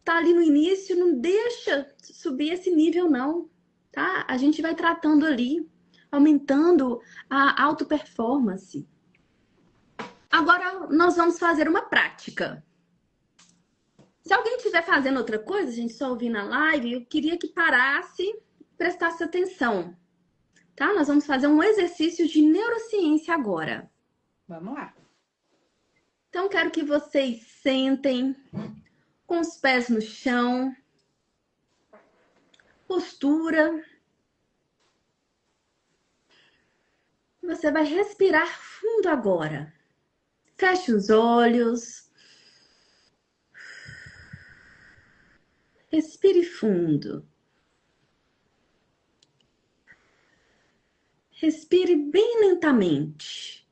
tá ali no início, não deixa subir esse nível, não, tá? A gente vai tratando ali, aumentando a auto-performance. Agora, nós vamos fazer uma prática. Se alguém estiver fazendo outra coisa, gente, só ouvindo a live, eu queria que parasse e prestasse atenção, tá? Nós vamos fazer um exercício de neurociência agora. Vamos lá. Então, quero que vocês sentem com os pés no chão, postura. Você vai respirar fundo agora. Feche os olhos. Respire fundo. Respire bem lentamente.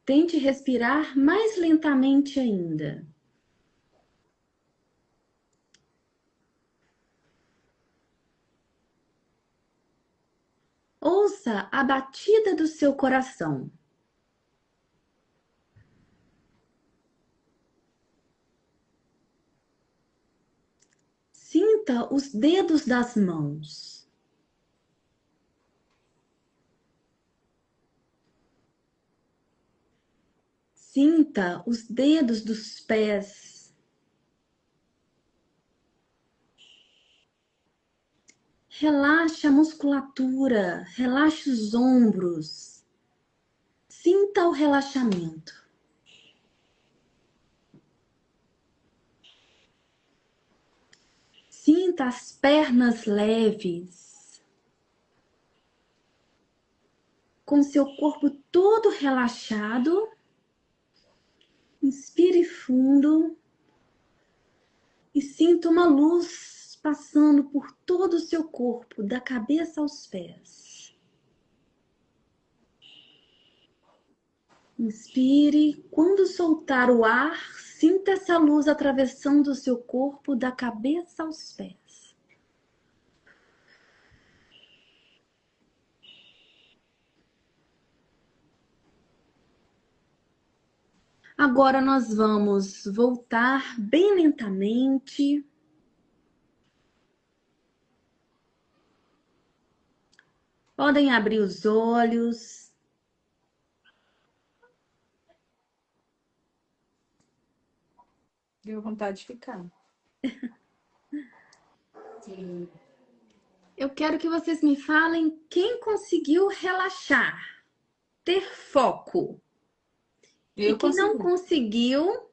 Tente respirar mais lentamente ainda. Ouça a batida do seu coração. Sinta os dedos das mãos. Sinta os dedos dos pés. Relaxe a musculatura, relaxe os ombros. Sinta o relaxamento. Sinta as pernas leves, com seu corpo todo relaxado. Inspire fundo e sinta uma luz passando por todo o seu corpo, da cabeça aos pés. Inspire, quando soltar o ar, sinta essa luz atravessando o seu corpo, da cabeça aos pés. Agora nós vamos voltar bem lentamente. Podem abrir os olhos. Deu vontade de ficar. Eu quero que vocês me falem quem conseguiu relaxar, ter foco. E quem não conseguiu,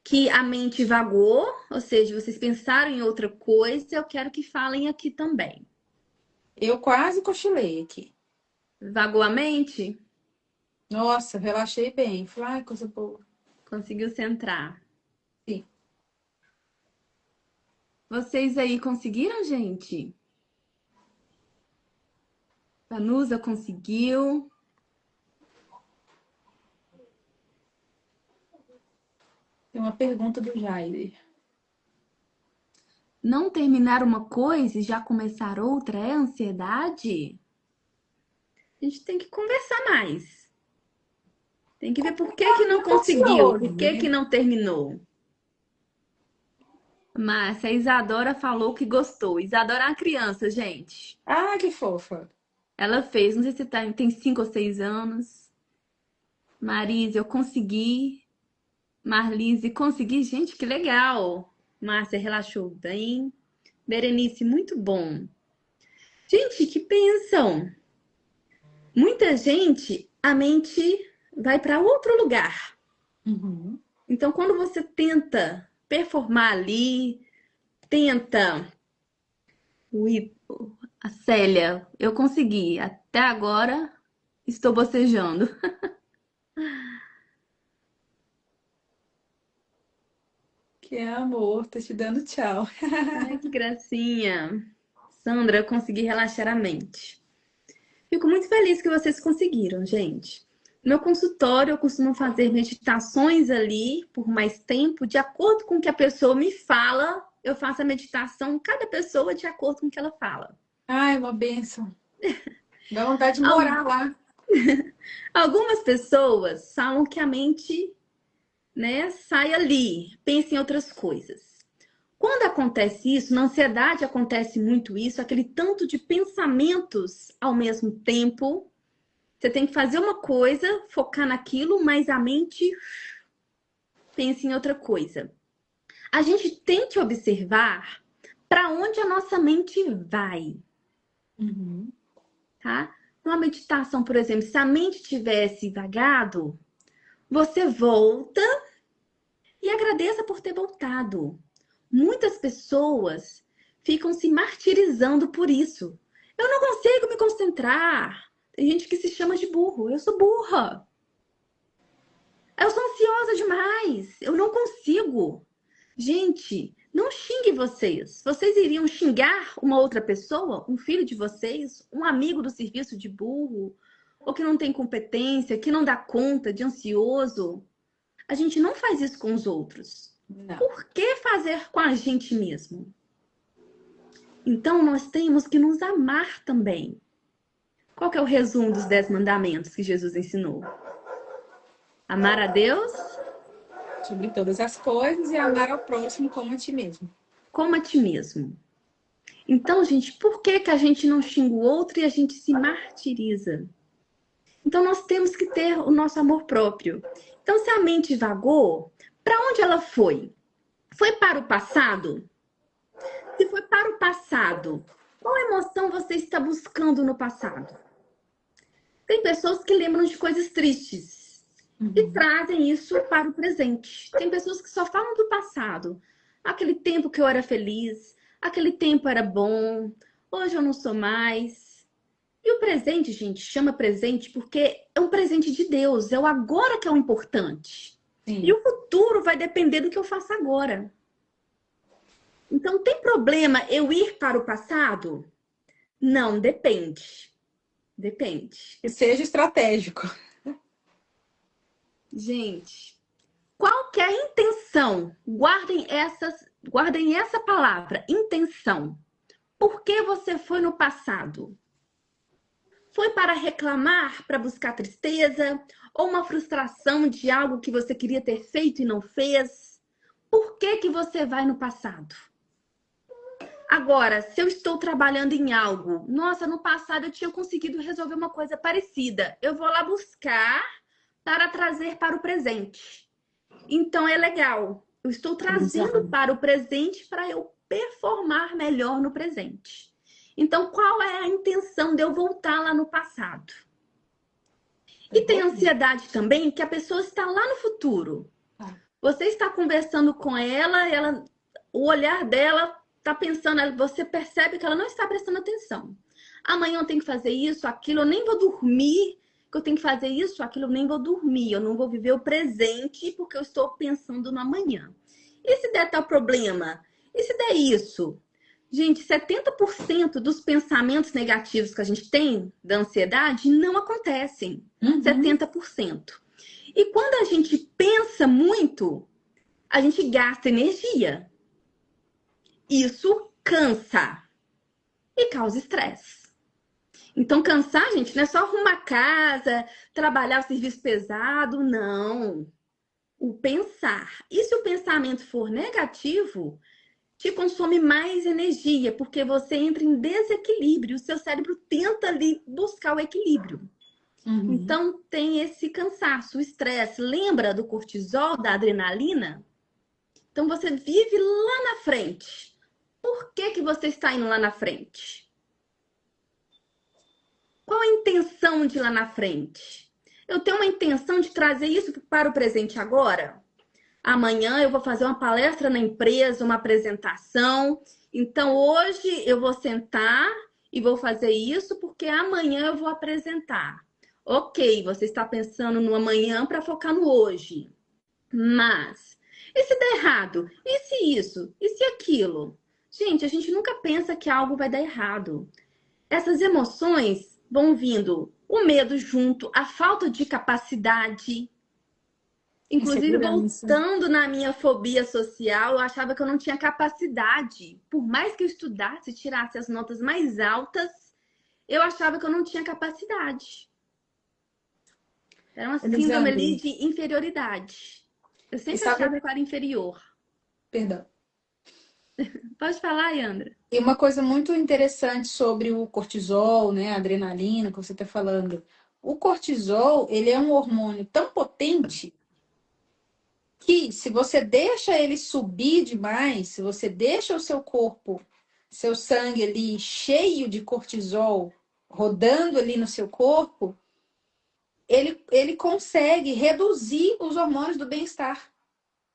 que a mente vagou, ou seja, vocês pensaram em outra coisa, eu quero que falem aqui também. Eu quase cochilei aqui. Vagou a mente? Nossa, relaxei bem. Falei, ai, coisa boa. Conseguiu centrar. Sim. Vocês aí conseguiram, gente? Vanusa conseguiu. Tem uma pergunta do Jair. Não terminar uma coisa e já começar outra é ansiedade? A gente tem que conversar mais. Tem que ver por que que não conseguiu, por que que não terminou. Márcia, a Isadora falou que gostou. Isadora é uma criança, gente. Ah, que fofa. Ela fez, não sei se tem 5 ou 6 anos. Marisa, eu consegui. Marlise, consegui. Gente, que legal. Márcia, relaxou bem. Berenice, muito bom. Gente, que pensam? Muita gente, a mente vai para outro lugar. Uhum. Então, quando você tenta performar ali, tenta... A Célia, eu consegui. Até agora, estou bocejando. Que amor, tô te dando tchau. Ai, que gracinha. Sandra, eu consegui relaxar a mente. Fico muito feliz que vocês conseguiram, gente. No meu consultório, eu costumo fazer meditações ali por mais tempo, de acordo com o que a pessoa me fala. Eu faço a meditação, cada pessoa de acordo com o que ela fala. Ai, uma bênção. Dá vontade de morar lá. Algumas pessoas falam que a mente, né, sai ali, pensa em outras coisas. Quando acontece isso, na ansiedade acontece muito isso, aquele tanto de pensamentos ao mesmo tempo. Você tem que fazer uma coisa, focar naquilo, mas a mente pensa em outra coisa. A gente tem que observar para onde a nossa mente vai, Uhum. tá? Numa meditação, por exemplo, se a mente tivesse vagado, você volta e agradeça por ter voltado. Muitas pessoas ficam se martirizando por isso. Eu não consigo me concentrar. Tem gente que se chama de burro. Eu sou burra. Eu sou ansiosa demais. Eu não consigo. Gente, não xingue vocês. Vocês iriam xingar uma outra pessoa? Um filho de vocês? Um amigo do serviço de burro? Ou que não tem competência, que não dá conta, de ansioso? A gente não faz isso com os outros. Não. Por que fazer com a gente mesmo? Então, nós temos que nos amar também. Qual que é o resumo dos 10 mandamentos que Jesus ensinou? Amar a Deus Sobre todas as coisas e amar ao próximo como a ti mesmo. como a ti mesmo. Então, gente, por que que a gente não xinga o outro e a gente se martiriza? Então, nós temos que ter o nosso amor próprio. Então, se a mente vagou, para onde ela foi? Foi para o passado? Se foi para o passado, qual emoção você está buscando no passado? Tem pessoas que lembram de coisas tristes e Uhum. trazem isso para o presente. Tem pessoas que só falam do passado. Aquele tempo que eu era feliz, aquele tempo era bom, hoje eu não sou mais. E o presente, gente, chama presente porque é um presente de Deus, é o agora que é o importante. E Sim. o futuro vai depender do que eu faço agora. Então, tem problema eu ir para o passado? Não, depende. Depende. Que seja estratégico. Gente, qual que é a intenção? Guardem essa palavra, intenção. Por que você foi no passado? Foi para reclamar, para buscar tristeza, ou uma frustração de algo que você queria ter feito e não fez? Por que que você vai no passado? Agora, se eu estou trabalhando em algo, nossa, no passado eu tinha conseguido resolver uma coisa parecida, eu vou lá buscar para trazer para o presente. Então é legal. Eu estou trazendo Exato. para o presente para eu performar melhor no presente. Então, qual é a intenção de eu voltar lá no passado? E tem ansiedade também, que a pessoa está lá no futuro. Ah, Você está conversando com ela, o olhar dela está pensando, você percebe que ela não está prestando atenção. Amanhã eu tenho que fazer isso, aquilo, eu nem vou dormir, que eu tenho que fazer isso, aquilo, eu nem vou dormir, eu não vou viver o presente porque eu estou pensando no amanhã. E se der tal problema? E se der isso? Gente, 70% dos pensamentos negativos que a gente tem da ansiedade não acontecem. uhum. 70%. E quando a gente pensa muito, a gente gasta energia. Isso cansa e causa estresse. Então, cansar, gente, não é só arrumar a casa, trabalhar o serviço pesado, não. O pensar. E se o pensamento for negativo, te consome mais energia, porque você entra em desequilíbrio. O seu cérebro tenta ali buscar o equilíbrio. Uhum. Então, tem esse cansaço, o estresse. Lembra do cortisol, da adrenalina? Então, você vive lá na frente. Por que que você está indo lá na frente? Qual a intenção de ir lá na frente? Eu tenho uma intenção de trazer isso para o presente agora? Amanhã eu vou fazer uma palestra na empresa, uma apresentação. Então, hoje eu vou sentar e vou fazer isso porque amanhã eu vou apresentar. Ok, você está pensando no amanhã para focar no hoje. Mas, e se der errado? E se isso? E se aquilo? Gente, a gente nunca pensa que algo vai dar errado. Essas emoções vão vindo o medo junto, a falta de capacidade. Inclusive, Insegurança. voltando na minha fobia social, eu achava que eu não tinha capacidade. Por mais que eu estudasse, tirasse as notas mais altas, eu achava que eu não tinha capacidade. Era uma síndrome ali Elisandro, de inferioridade. Eu e sempre sabe, achava que eu era inferior. perdão. Pode falar, Yandra. E uma coisa muito interessante sobre o cortisol, né, a adrenalina que você está falando. O cortisol, ele é um hormônio tão potente que se você deixa ele subir demais, se você deixa o seu corpo, seu sangue ali cheio de cortisol, rodando ali no seu corpo, ele consegue reduzir os hormônios do bem-estar.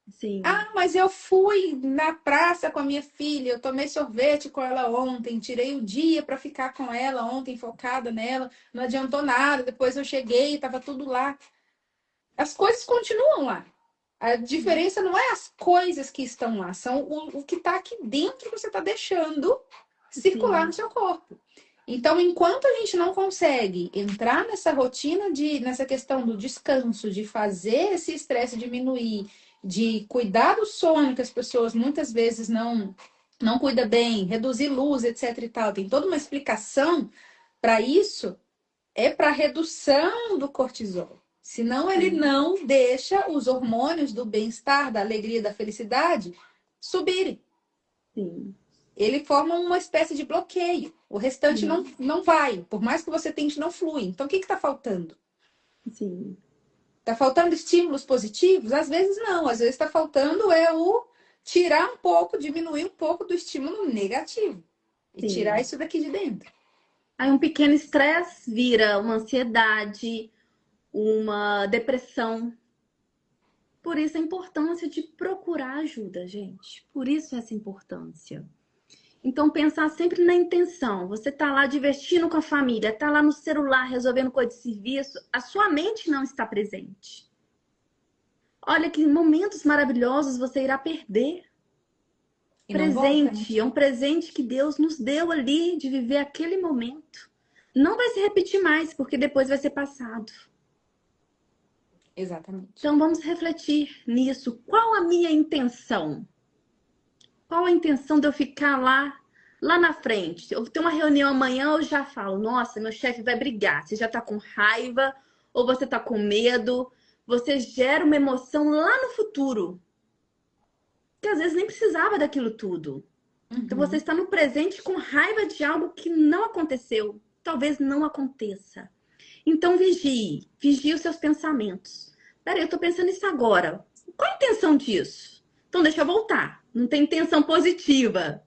Sim, Ah, mas eu fui na praça com a minha filha, eu tomei sorvete com ela ontem, tirei o dia para ficar com ela ontem, focada nela, não adiantou nada. Depois eu cheguei, estava tudo lá. As coisas continuam lá. A diferença não é as coisas que estão lá, são o que está aqui dentro que você está deixando circular no sim, seu corpo. Então, enquanto a gente não consegue entrar nessa rotina nessa questão do descanso, de fazer esse estresse diminuir, de cuidar do sono, que as pessoas muitas vezes não cuidam bem, reduzir luz, etc e tal, tem toda uma explicação para isso, é para redução do cortisol. Senão ele sim, não deixa os hormônios do bem-estar, da alegria, da felicidade subirem. sim. ele forma uma espécie de bloqueio. O restante não vai, por mais que você tente, não flui. Então, o que está faltando? Sim, Está faltando estímulos positivos? Às vezes não, às vezes está faltando é o tirar um pouco, diminuir um pouco do estímulo negativo e tirar sim. isso daqui de dentro. Aí um pequeno estresse vira uma ansiedade, uma depressão. Por isso a importância de procurar ajuda, gente. Por isso essa importância. Então, pensar sempre na intenção. Você tá lá divertindo com a família, tá lá no celular resolvendo coisa de serviço, a sua mente não está presente. Olha que momentos maravilhosos você irá perder. E não volta, né? Presente, é um presente que Deus nos deu ali de viver aquele momento. Não vai se repetir mais, porque depois vai ser passado. Exatamente. Então vamos refletir nisso. Qual a minha intenção? Qual a intenção de eu ficar lá na frente? Se eu tenho uma reunião amanhã, eu já falo, nossa, meu chefe vai brigar. Você já tá com raiva ou você tá com medo? Você gera uma emoção lá no futuro, que às vezes nem precisava daquilo tudo. Então você Uhum. está no presente com raiva de algo que não aconteceu. Talvez não aconteça. Então vigie os seus pensamentos. Peraí, eu tô pensando nisso agora. Qual a intenção disso? Então deixa eu voltar. Não tem intenção positiva.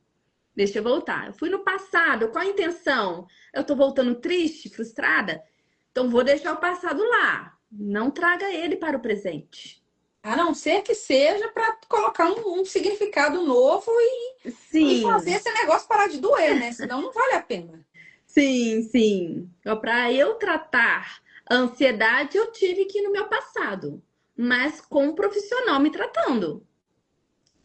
Deixa eu voltar. Eu fui no passado. Qual a intenção? Eu tô voltando triste, frustrada? Então vou deixar o passado lá. Não traga ele para o presente. A não ser que seja para colocar um significado novo e fazer Sim, esse negócio parar de doer, né? Senão não vale a pena. sim, sim. Para eu tratar a ansiedade, eu tive que ir no meu passado, mas com um profissional me tratando.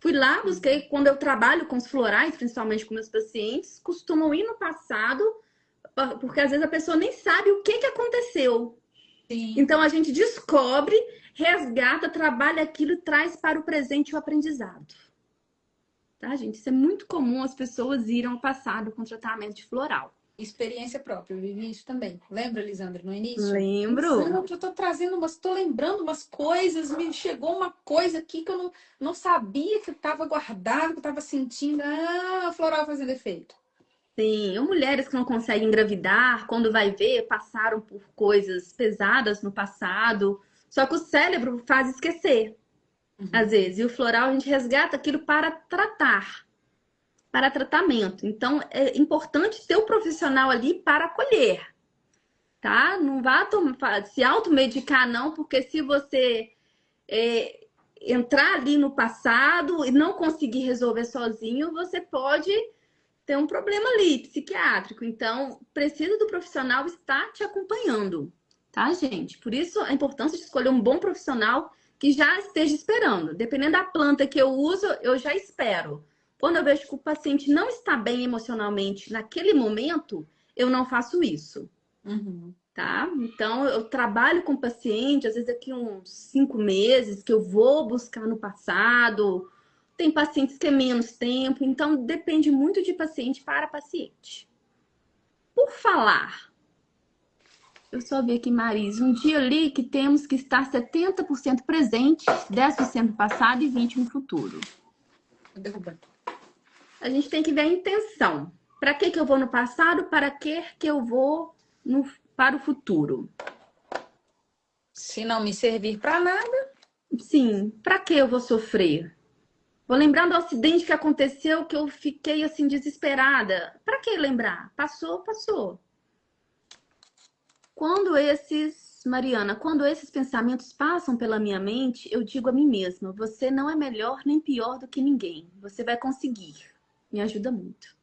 Fui lá, busquei, quando eu trabalho com os florais, principalmente com meus pacientes, costumam ir no passado, porque às vezes a pessoa nem sabe o que aconteceu. Sim. Então a gente descobre, resgata, trabalha aquilo e traz para o presente o aprendizado. Tá, gente? Isso é muito comum as pessoas irem ao passado com tratamento de floral. Experiência própria, eu vivi isso também. Lembra, Lisandra, no início? Lembro. Lisandra, eu tô trazendo tô lembrando umas coisas, me chegou uma coisa aqui que eu não sabia que estava guardado, que eu estava sentindo. Ah, a floral fazendo efeito. Sim, ou mulheres que não conseguem engravidar, quando vai ver, passaram por coisas pesadas no passado. Só que o cérebro faz esquecer, às Uhum. vezes. E o floral a gente resgata aquilo para tratar, para tratamento. Então é importante ter o profissional ali para acolher, tá? Não vá se automedicar, não, porque se você é, entrar ali no passado e não conseguir resolver sozinho, você pode ter um problema ali, psiquiátrico. Então, precisa do profissional estar te acompanhando, tá, gente? Por isso, a importância de escolher um bom profissional que já esteja esperando. Dependendo da planta que eu uso, eu já espero. Quando eu vejo que o paciente não está bem emocionalmente naquele momento, eu não faço isso, Uhum. tá? Então, eu trabalho com o paciente, às vezes daqui uns 5 meses, que eu vou buscar no passado. Tem pacientes que é menos tempo, então depende muito de paciente para paciente. Por falar, eu só vi aqui, Maris, um dia ali que temos que estar 70% presente, 10% no passado e 20% no futuro. Tô derrubando. A gente tem que ver a intenção. Para que eu vou no passado? Para que eu vou para o futuro? Se não me servir para nada, Sim, para que eu vou sofrer? Vou lembrar do acidente que aconteceu que eu fiquei assim desesperada. Para que lembrar? Passou, passou. Mariana, quando esses pensamentos passam pela minha mente, eu digo a mim mesma: você não é melhor nem pior do que ninguém. Você vai conseguir. Me ajuda muito.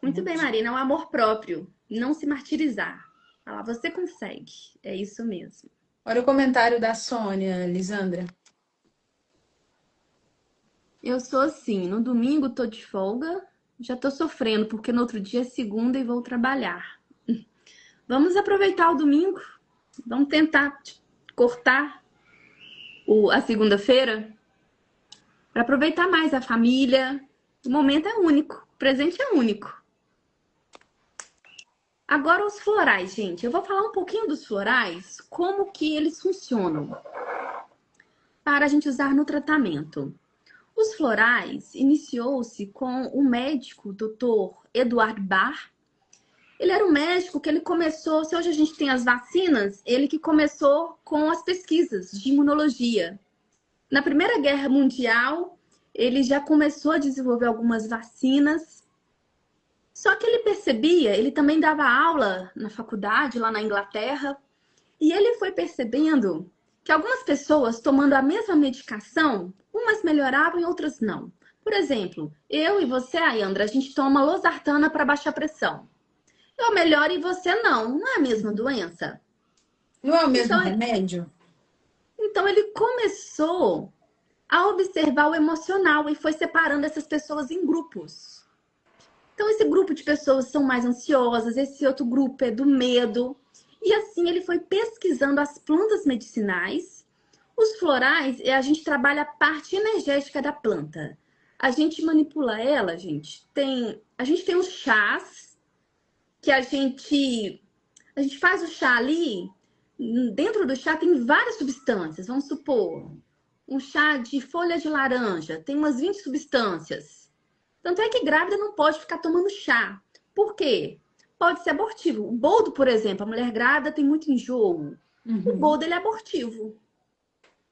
Muito bem, Marina, é um amor próprio. Não se martirizar. Falar, você consegue. É isso mesmo. olha o comentário da Sônia, Lisandra. Eu sou assim, no domingo tô de folga, já tô sofrendo, porque no outro dia é segunda e vou trabalhar. Vamos aproveitar o domingo. Vamos tentar cortar a segunda-feira para aproveitar mais a família. O momento é único, o presente é único. Agora os florais, gente. Eu vou falar um pouquinho dos florais, como que eles funcionam para a gente usar no tratamento. Os florais iniciou-se com o médico Dr. Eduard Bach. Ele era um médico que ele começou, se hoje a gente tem as vacinas, ele que começou com as pesquisas de imunologia. Na Primeira Guerra Mundial, ele já começou a desenvolver algumas vacinas. Só que ele percebia, ele também dava aula na faculdade, lá na Inglaterra, e ele foi percebendo que algumas pessoas tomando a mesma medicação, umas melhoravam e outras não. Por exemplo, eu e você, Ayandra, a gente toma losartana para baixar a pressão. Eu melhoro e você não. Não é a mesma doença? Não é o mesmo Então, remédio? então ele começou a observar o emocional e foi separando essas pessoas em grupos. Então, esse grupo de pessoas são mais ansiosas, esse outro grupo é do medo. E assim ele foi pesquisando as plantas medicinais. Os florais, a gente trabalha a parte energética da planta. A gente manipula ela, a gente tem os chás, que a gente faz o chá ali, dentro do chá tem várias substâncias. Vamos supor, um chá de folha de laranja, tem umas 20 substâncias. Tanto é que grávida não pode ficar tomando chá. Por quê? Pode ser abortivo. O boldo, por exemplo, a mulher grávida tem muito enjoo. O boldo, ele é abortivo.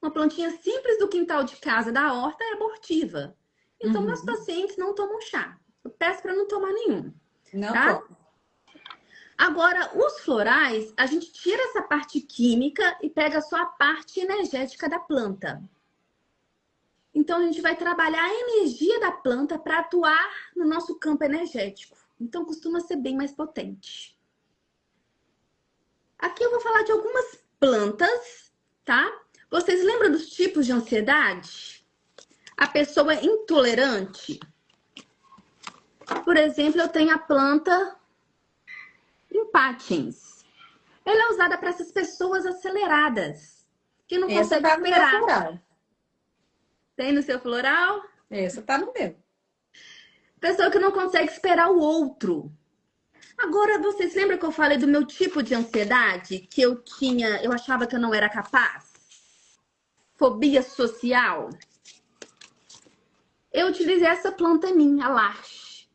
Uma plantinha simples do quintal de casa, da horta, é abortiva. Então, meus pacientes não tomam chá. Eu peço para não tomar nenhum. Não tá? pode. Agora, os florais, a gente tira essa parte química e pega só a parte energética da planta. Então, a gente vai trabalhar a energia da planta para atuar no nosso campo energético. Então, costuma ser bem mais potente. Aqui eu vou falar de algumas plantas, tá? Vocês lembram dos tipos de ansiedade? A pessoa é intolerante. Por exemplo, eu tenho a planta Impatiens. Ela é usada para essas pessoas aceleradas, que não Essa conseguem tá no meu esperar. floral. Tem no seu floral? Essa tá no meu. Pessoa que não consegue esperar o outro. Agora, vocês lembram que eu falei do meu tipo de ansiedade? Que eu achava que eu não era capaz? Fobia social. Eu utilizei essa planta em mim, a Larche.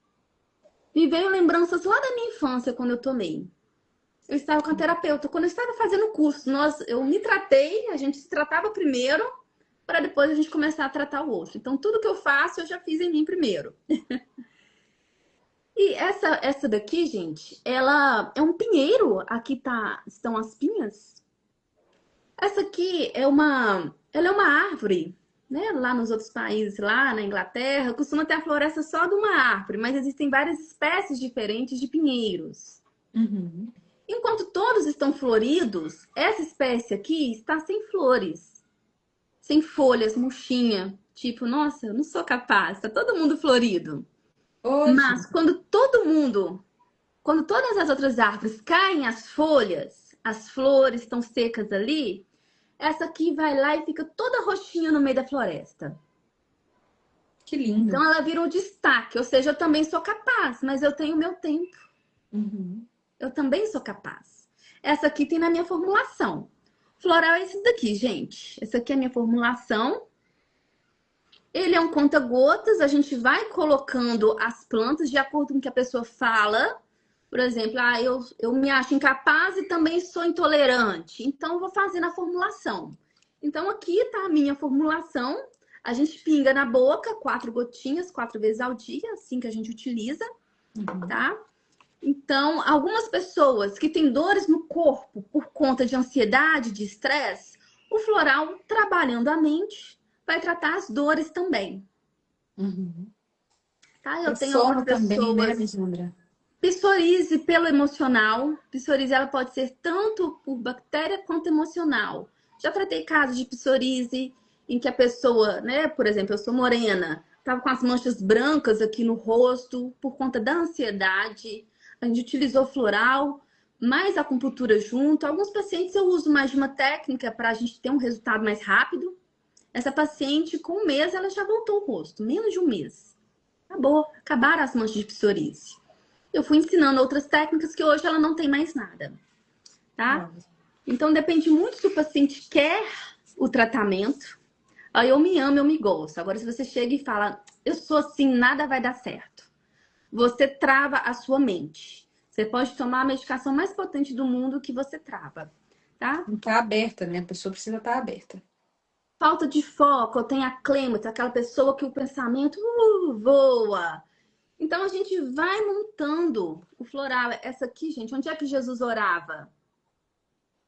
Me veio lembranças lá da minha infância, quando eu tomei. Eu estava com a terapeuta. Quando eu estava fazendo o curso, eu me tratei, a gente se tratava primeiro, para depois a gente começar a tratar o outro. Então, tudo que eu faço, eu já fiz em mim primeiro. E essa daqui, gente, ela é um pinheiro. Aqui estão as pinhas. Essa aqui ela é uma árvore, né? Lá nos outros países, lá na Inglaterra, costuma ter a floresta só de uma árvore, mas existem várias espécies diferentes de pinheiros. Enquanto todos estão floridos, essa espécie aqui está sem flores, sem folhas, murchinha. Tipo, nossa, eu não sou capaz, está todo mundo florido. Hoje, Mas quando todas as outras árvores caem as folhas, as flores estão secas ali, essa aqui vai lá e fica toda roxinha no meio da floresta. que lindo. Então ela vira um destaque, ou seja, eu também sou capaz, mas eu tenho meu tempo. Eu também sou capaz. Essa aqui tem na minha formulação. Floral é esse daqui, gente. Essa aqui é a minha formulação. Ele é um conta-gotas, a gente vai colocando as plantas de acordo com o que a pessoa fala. Por exemplo, eu me acho incapaz e também sou intolerante. Então, eu vou fazer a formulação. Então, aqui tá a minha formulação. A gente pinga na boca 4 gotinhas, 4 vezes ao dia, assim que a gente utiliza, tá? Então, algumas pessoas que têm dores no corpo por conta de ansiedade, de estresse, o floral, trabalhando a mente, vai tratar as dores também. Tá? Eu tenho sono algumas também, né, pessoas... Lisandra? Psoríase pelo emocional. Psoríase ela pode ser tanto por bactéria quanto emocional. Já tratei casos de psoríase em que a pessoa, né, por exemplo, eu sou morena, tava com as manchas brancas aqui no rosto por conta da ansiedade. A gente utilizou floral, mais acupuntura junto. Alguns pacientes eu uso mais de uma técnica para a gente ter um resultado mais rápido. Essa paciente, com um mês, ela já voltou o rosto, menos de um mês. Acabou, acabaram as manchas de psoríase. Eu fui ensinando outras técnicas que hoje ela não tem mais nada, tá? Então, depende muito se o paciente quer o tratamento. Aí eu me amo, eu me gosto. Agora, se você chega e fala, eu sou assim, nada vai dar certo. Você trava a sua mente. Você pode tomar a medicação mais potente do mundo que você trava, tá? Não tá aberta, né? A pessoa precisa estar aberta. Falta de foco, eu tenho a clêmata, aquela pessoa que o pensamento voa. Então a gente vai montando o floral. Essa aqui, gente, onde é que Jesus orava?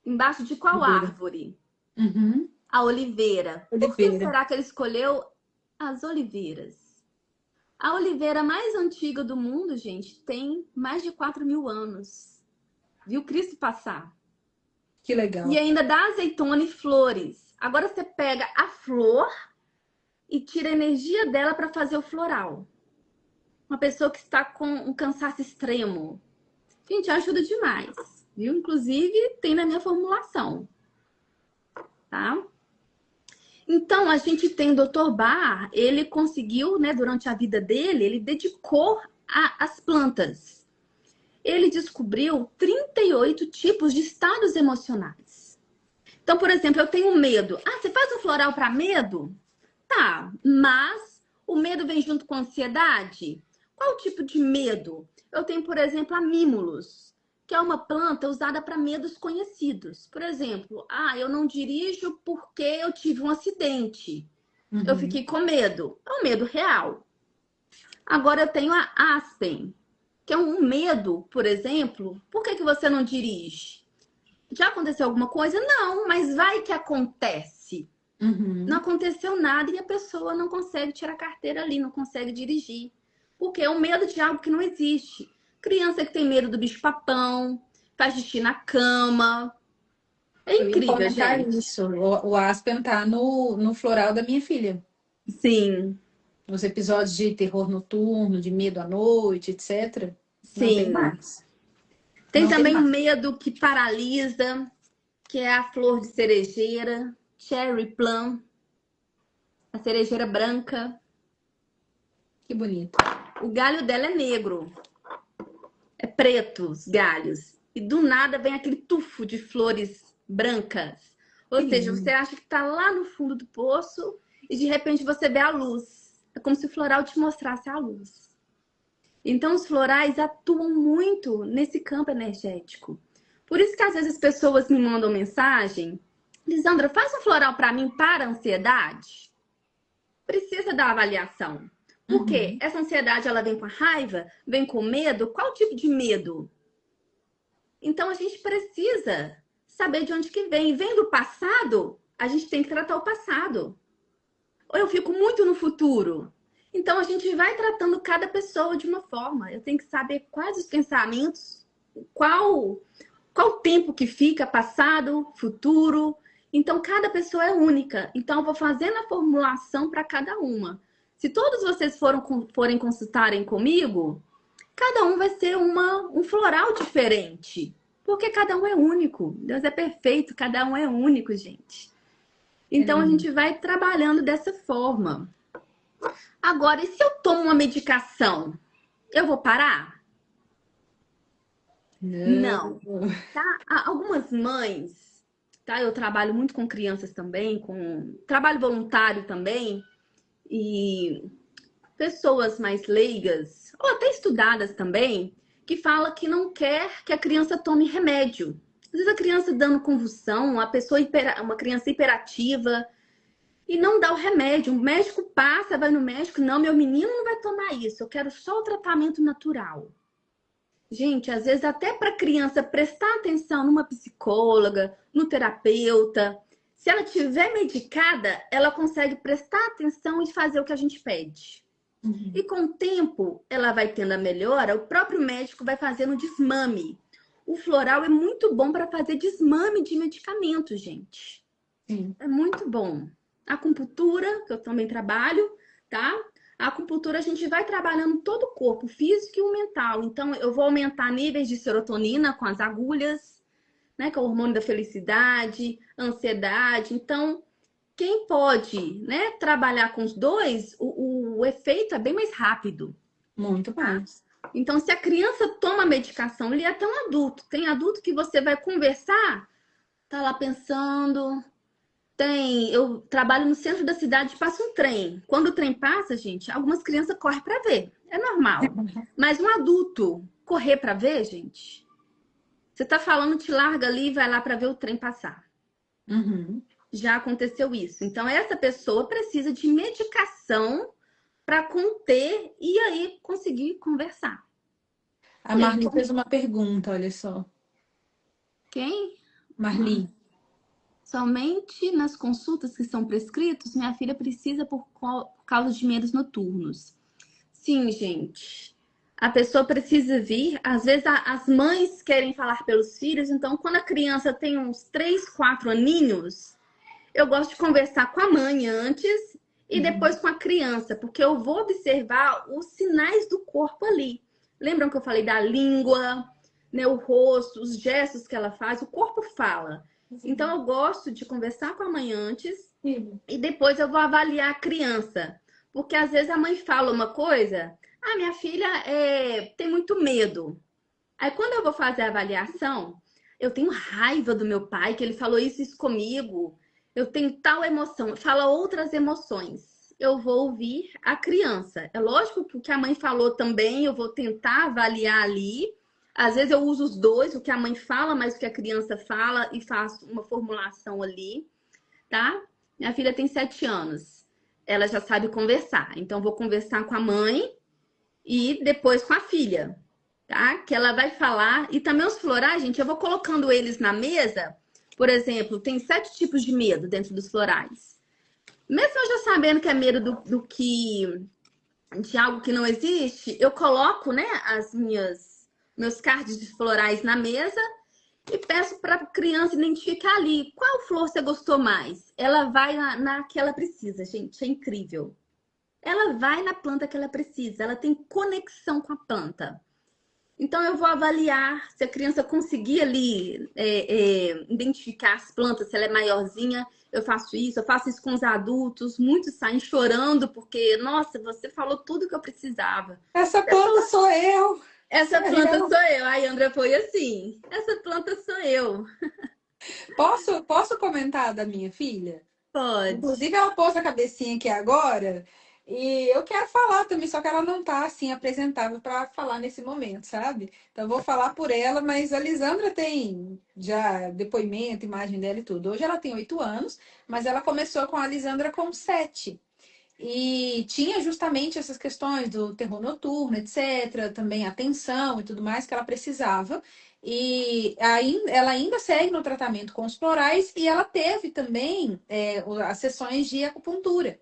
Embaixo de qual Oliveira. árvore? Uhum. A oliveira. Por que Oliveira. será que ele escolheu as oliveiras? A oliveira mais antiga do mundo, gente, tem mais de 4.000 anos. Viu Cristo passar. Que E legal. ainda dá azeitona e flores. Agora você pega a flor e tira a energia dela para fazer o floral. Uma pessoa que está com um cansaço extremo. Gente, ajuda demais, viu? Inclusive, tem na minha formulação, tá? Então, a gente tem o Dr. Bar, ele conseguiu, né, durante a vida dele, ele dedicou às plantas. Ele descobriu 38 tipos de estados emocionais. Então, por exemplo, eu tenho medo. Ah, você faz um floral para medo? Tá, mas o medo vem junto com a ansiedade? Qual tipo de medo? Eu tenho, por exemplo, a Mimulus, que é uma planta usada para medos conhecidos. Por exemplo, eu não dirijo porque eu tive um acidente. Eu Uhum. fiquei com medo. É um medo real. Agora eu tenho a Aspen, que é um medo, por exemplo. Por que você não dirige? Já aconteceu alguma coisa? Não, mas vai que acontece. Não Uhum. aconteceu nada e a pessoa não consegue tirar a carteira ali, não consegue dirigir. Porque é o medo de algo que não existe. Criança que tem medo do bicho-papão, faz xixi na cama. É Eu ia incrível, comentar gente. isso. O Aspen tá no floral da minha filha. Sim, Nos episódios de terror noturno, de medo à noite, etc. Não tem sim. mais. Tem Não tem também o mais. medo que paralisa, que é a flor de cerejeira, cherry plum, a cerejeira branca. Que bonito. O galho dela é negro, é preto os galhos. E do nada vem aquele tufo de flores brancas. Ou Que seja, você lindo. acha que está lá no fundo do poço e de repente você vê a luz. É como se o floral te mostrasse a luz. Então, os florais atuam muito nesse campo energético. Por isso que às vezes as pessoas me mandam mensagem: Lisandra, faz um floral para mim para a ansiedade. Precisa da avaliação. Por quê? Uhum. Essa ansiedade ela vem com a raiva, vem com medo. Qual tipo de medo? Então a gente precisa saber de onde que vem. Vem do passado, a gente tem que tratar o passado. Ou eu fico muito no futuro. Então a gente vai tratando cada pessoa de uma forma. Eu tenho que saber quais os pensamentos, qual tempo que fica, passado, futuro. Então cada pessoa é única. Então eu vou fazendo a formulação para cada uma. Se todos vocês forem consultarem comigo, cada um vai ser um floral diferente. Porque cada um é único. Deus é perfeito, cada um é único, gente. É Então a lindo. gente vai trabalhando dessa forma. Agora, e se eu tomo uma medicação, eu vou parar? Não. Não. Tá? Algumas mães, tá? Eu trabalho muito com crianças também, com trabalho voluntário também, e pessoas mais leigas, ou até estudadas também, que fala que não quer que a criança tome remédio. Às vezes a criança dando convulsão, uma criança hiperativa, e não dá o remédio. O médico passa, vai no médico, não, meu menino não vai tomar isso, eu quero só o tratamento natural. Gente, às vezes até para a criança prestar atenção numa psicóloga, no terapeuta, se ela tiver medicada, ela consegue prestar atenção e fazer o que a gente pede. E Uhum. com o tempo, ela vai tendo a melhora, o próprio médico vai fazendo desmame. O floral é muito bom para fazer desmame de medicamentos, gente. Sim. É muito bom. A acupuntura, que eu também trabalho, tá? A acupuntura a gente vai trabalhando todo o corpo, físico e o mental. Então, eu vou aumentar níveis de serotonina com as agulhas, né? Que é o hormônio da felicidade, ansiedade. Então, quem pode, né, trabalhar com os dois, o efeito é bem mais rápido, Muito tá? mais. Então, se a criança toma medicação, ele é até um adulto. Tem adulto que você vai conversar, tá lá pensando, Eu trabalho no centro da cidade, passa um trem. Quando o trem passa, gente, algumas crianças correm para ver. É normal. Mas um adulto correr para ver, gente, você tá falando, te larga ali e vai lá para ver o trem passar. Uhum. Já aconteceu isso. Então, essa pessoa precisa de medicação para conter e aí conseguir conversar. A Marli fez uma pergunta, olha só. Quem? Marli. Somente nas consultas que são prescritos, minha filha precisa por causa de medos noturnos. Sim, gente. A pessoa precisa vir. Às vezes as mães querem falar pelos filhos, então quando a criança tem uns 3, 4 aninhos, eu gosto de conversar com a mãe antes e depois com a criança, porque eu vou observar os sinais do corpo ali. Lembram que eu falei da língua, né, o rosto, os gestos que ela faz, o corpo fala. Então eu gosto de conversar com a mãe antes e depois eu vou avaliar a criança. Porque às vezes a mãe fala uma coisa, minha filha tem muito medo. Aí quando eu vou fazer a avaliação, eu tenho raiva do meu pai, que ele falou isso comigo. Eu tenho tal emoção, fala outras emoções. Eu vou ouvir a criança. É lógico que o que a mãe falou também, eu vou tentar avaliar ali. Às vezes eu uso os dois, o que a mãe fala, mas o que a criança fala, e faço uma formulação ali, tá? Minha filha tem 7 anos. Ela já sabe conversar. Então, vou conversar com a mãe e depois com a filha, tá? Que ela vai falar. E também os florais, gente, eu vou colocando eles na mesa. Por exemplo, tem 7 tipos de medo dentro dos florais. Mesmo eu já sabendo que é medo de algo que não existe, eu coloco, né, meus cards de florais na mesa e peço para a criança identificar ali qual flor você gostou mais. Ela vai na que ela precisa, gente, é incrível. Ela vai na planta que ela precisa, ela tem conexão com a planta. Então, eu vou avaliar se a criança conseguir ali identificar as plantas, se ela é maiorzinha, eu faço isso com os adultos. Muitos saem chorando porque, nossa, você falou tudo que eu precisava. Essa planta sou eu. Essa planta sou eu. A Andra foi assim. Essa planta sou eu. Posso comentar da minha filha? Pode. Inclusive, ela pôs a cabecinha aqui agora e eu quero falar também, só que ela não tá assim apresentável para falar nesse momento, sabe? Então, eu vou falar por ela, mas a Lisandra tem já depoimento, imagem dela e tudo. Hoje ela tem 8 anos, mas ela começou com a Lisandra com 7. E tinha justamente essas questões do terror noturno, etc., também atenção e tudo mais que ela precisava. E ela ainda segue no tratamento com os florais e ela teve também as sessões de acupuntura.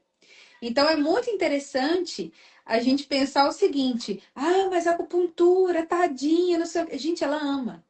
Então é muito interessante a gente pensar o seguinte: mas a acupuntura, tadinha, não sei o quê. Gente, ela ama.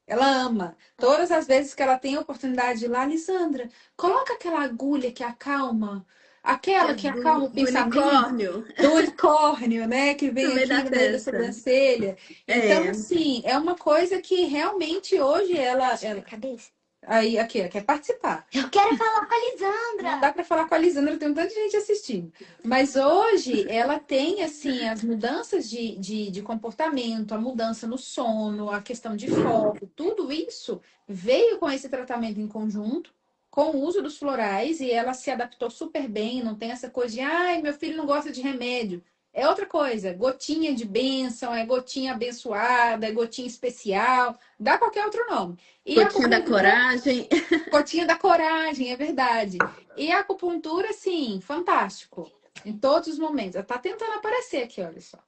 Ela ama. Todas as vezes que ela tem a oportunidade de ir lá, Lisandra, coloca aquela agulha que acalma, aquela que acalma o Do pensamento unicórnio. do unicórnio, né? Que No vem meio aqui da no meio da testa. sobrancelha. Então, É. assim, é uma coisa que realmente hoje ela... Cadê isso? Aí, aqui, ela quer participar. Eu quero falar com a Não Lisandra. dá para falar com a Lisandra, tem um tanto de gente assistindo. Mas hoje ela tem, assim, as mudanças de comportamento, a mudança no sono, a questão de foco, tudo isso veio com esse tratamento em conjunto, com o uso dos florais, e ela se adaptou super bem, não tem essa coisa de, ai, meu filho não gosta de remédio. É outra coisa, gotinha de bênção, é gotinha abençoada, é gotinha especial, dá qualquer outro nome. E a Gotinha da acupuntura coragem. gotinha da coragem, é verdade. E a acupuntura, assim, fantástico. Em todos os momentos. Ela tá tentando aparecer aqui, olha só.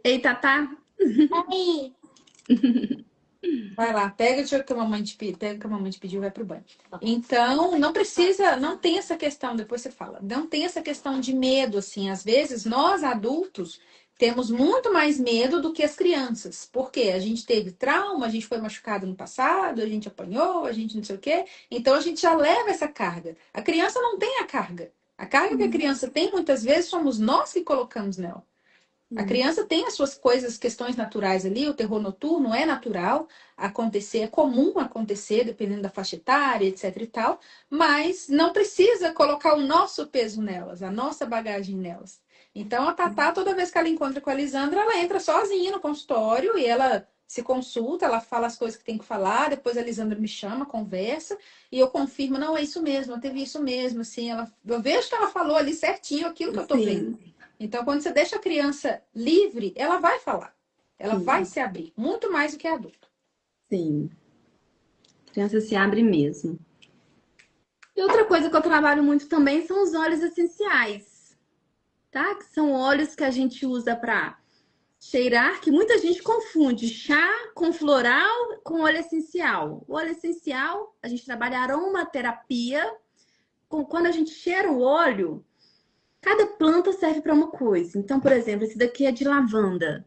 Eita, tá? Aí. Vai lá, pega o que a mamãe te pediu, pega o que a mamãe te pediu e vai pro banho. Então, não precisa, não tem essa questão, depois você fala, não tem essa questão de medo, assim. Às vezes, nós adultos temos muito mais medo do que as crianças. Porque a gente teve trauma, a gente foi machucado no passado, a gente apanhou, a gente não sei o quê. Então, a gente já leva essa carga. A criança não tem a carga. A carga que a criança tem, muitas vezes, somos nós que colocamos nela. A criança tem as suas coisas, questões naturais ali, o terror noturno é natural acontecer, é comum acontecer, dependendo da faixa etária, etc e tal, mas não precisa colocar o nosso peso nelas, a nossa bagagem nelas. Então, a Tatá, toda vez que ela encontra com a Lisandra, ela entra sozinha no consultório e ela se consulta, ela fala as coisas que tem que falar, depois a Lisandra me chama, conversa, e eu confirmo, não, é isso mesmo, teve isso mesmo, assim, eu vejo que ela falou ali certinho aquilo que eu tô vendo. Sim, Então, quando você deixa a criança livre, ela vai falar, ela vai sim, se abrir, muito mais do que adulto. sim. A criança se abre mesmo. E outra coisa que eu trabalho muito também são os óleos essenciais, tá? Que são óleos que a gente usa para cheirar, que muita gente confunde chá com floral com óleo essencial. O óleo essencial, a gente trabalha aromaterapia. Quando a gente cheira o óleo, cada planta serve para uma coisa. Então, por exemplo, esse daqui é de lavanda.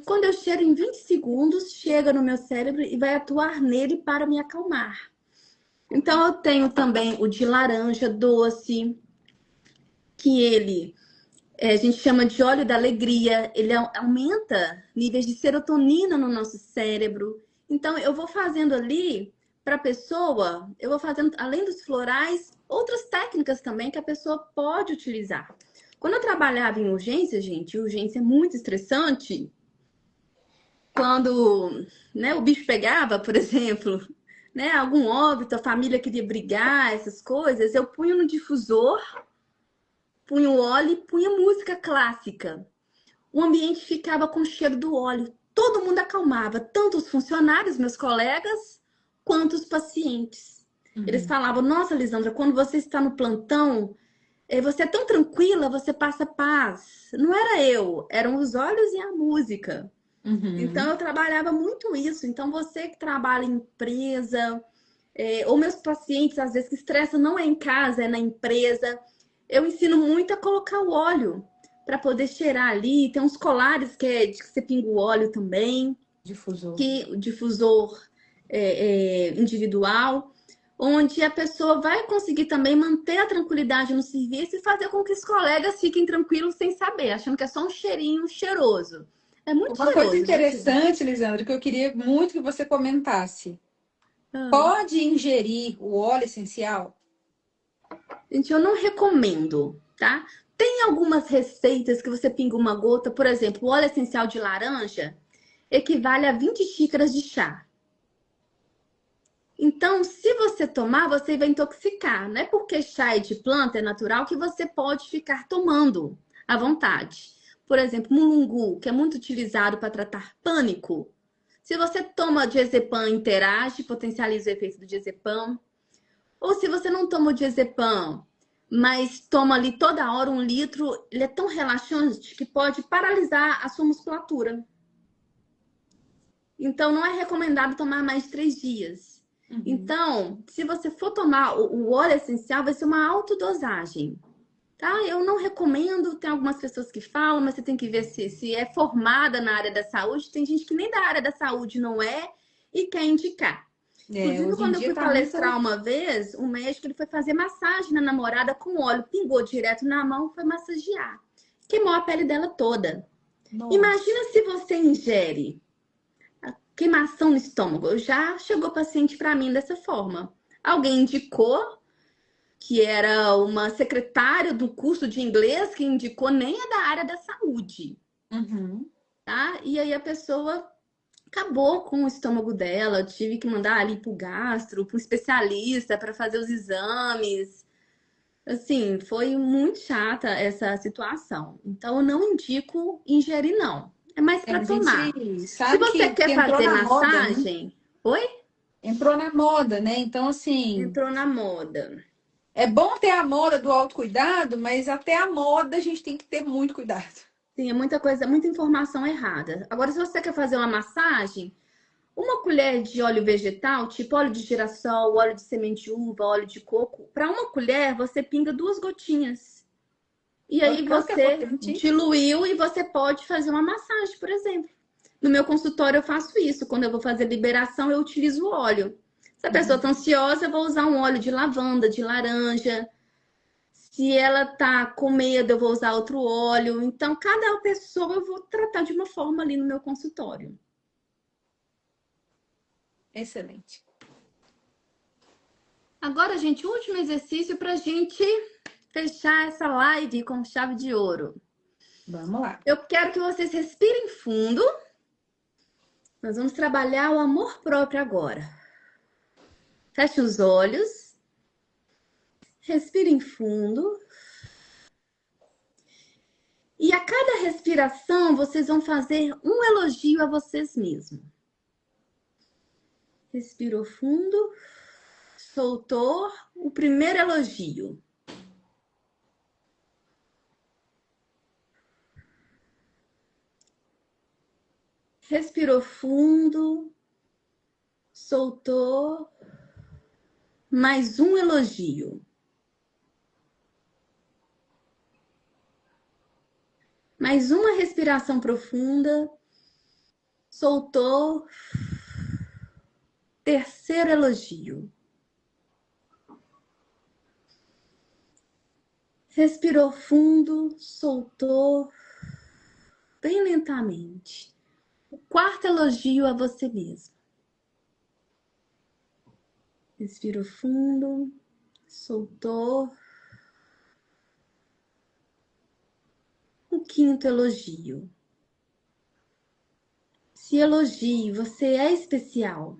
Quando eu cheiro em 20 segundos, chega no meu cérebro e vai atuar nele para me acalmar. Então, eu tenho também o de laranja doce, que ele a gente chama de óleo da alegria. Ele aumenta níveis de serotonina no nosso cérebro. Então, eu vou fazendo ali para a pessoa, eu vou fazendo, além dos florais, outras técnicas também que a pessoa pode utilizar. Quando eu trabalhava em urgência, gente, urgência é muito estressante. Quando, né, o bicho pegava, por exemplo, né, algum óbito, a família queria brigar, essas coisas, eu punho no difusor, punha o óleo e punha música clássica. O ambiente ficava com o cheiro do óleo. Todo mundo acalmava, tanto os funcionários, meus colegas, quanto os pacientes. Eles Uhum. falavam: Nossa, Lisandra, quando você está no plantão, você é tão tranquila, você passa paz. Não era eu, eram os olhos e a música. Então, Uhum. eu trabalhava muito isso. Então, você que trabalha em empresa, ou meus pacientes, às vezes, que estressam, não é em casa, é na empresa. Eu ensino muito a colocar o óleo para poder cheirar ali. Tem uns colares que é de que você pinga o óleo também, Difusor. que o difusor individual, onde a pessoa vai conseguir também manter a tranquilidade no serviço e fazer com que os colegas fiquem tranquilos sem saber, achando que é só um cheirinho cheiroso. É muito Uma coisa cheiroso, viu, Cida? interessante, Lisandra, que eu queria muito que você comentasse. Ah. Pode ingerir o óleo essencial? Gente, eu não recomendo, tá? Tem algumas receitas que você pinga uma gota, por exemplo, o óleo essencial de laranja equivale a 20 xícaras de chá. Então, se você tomar, você vai intoxicar. Não é porque chá é de planta, é natural, que você pode ficar tomando à vontade. Por exemplo, mulungu, que é muito utilizado para tratar pânico. Se você toma diazepam, interage, potencializa o efeito do diazepam. Ou se você não toma o diazepam, mas toma ali toda hora 1 litro, ele é tão relaxante que pode paralisar a sua musculatura. Então, não é recomendado tomar mais de 3 dias. Uhum. Então, se você for tomar o óleo essencial, vai ser uma autodosagem, tá? Eu não recomendo, tem algumas pessoas que falam, mas você tem que ver se é formada na área da saúde. Tem gente que nem da área da saúde não é e quer indicar. Inclusive, Hoje em quando eu dia fui tá muito. palestrar uma vez, o médico ele foi fazer massagem na namorada com óleo, pingou direto na mão, foi massagear. Queimou a pele dela toda. Nossa. Imagina se você ingere a queimação no estômago. Já chegou paciente para mim dessa forma. Alguém indicou que era uma secretária do curso de inglês que indicou, nem é da área da saúde, Uhum. tá? E aí a pessoa acabou com o estômago dela, eu tive que mandar ali pro gastro, pro especialista para fazer os exames. Assim, foi muito chata essa situação. Então, eu não indico ingerir, não. É mais para A tomar. gente Se sabe você que quer entrou fazer na moda, né? massagem, oi? Entrou na moda, né? Então, assim, Entrou na moda. é bom ter a moda do autocuidado, mas até a moda a gente tem que ter muito cuidado. Sim, é muita coisa, muita informação errada. Agora, se você quer fazer uma massagem, uma colher de óleo vegetal, tipo óleo de girassol, óleo de semente de uva, óleo de coco, para uma colher você pinga 2 gotinhas. E Olha o aí tanto que é você potente. diluiu e você pode fazer uma massagem, por exemplo. No meu consultório eu faço isso. Quando eu vou fazer liberação, eu utilizo o óleo. Se a pessoa está ansiosa, eu vou usar um óleo de lavanda, de laranja. Se ela tá com medo, eu vou usar outro óleo. Então, cada pessoa eu vou tratar de uma forma ali no meu consultório. Excelente. Agora, gente, o último exercício para a gente fechar essa live com chave de ouro. Vamos lá. Eu quero que vocês respirem fundo Nós vamos trabalhar o amor próprio agora. Feche os olhos, respirem fundo. E a cada respiração, vocês vão fazer um elogio a vocês mesmos. Respirou fundo, soltou o primeiro elogio. Respirou fundo, soltou mais um elogio. Mais uma respiração profunda, soltou. Terceiro elogio. Respirou fundo, soltou bem lentamente. O quarto elogio a você mesmo. Respirou fundo, soltou. O quinto elogio. Se elogie, você é especial.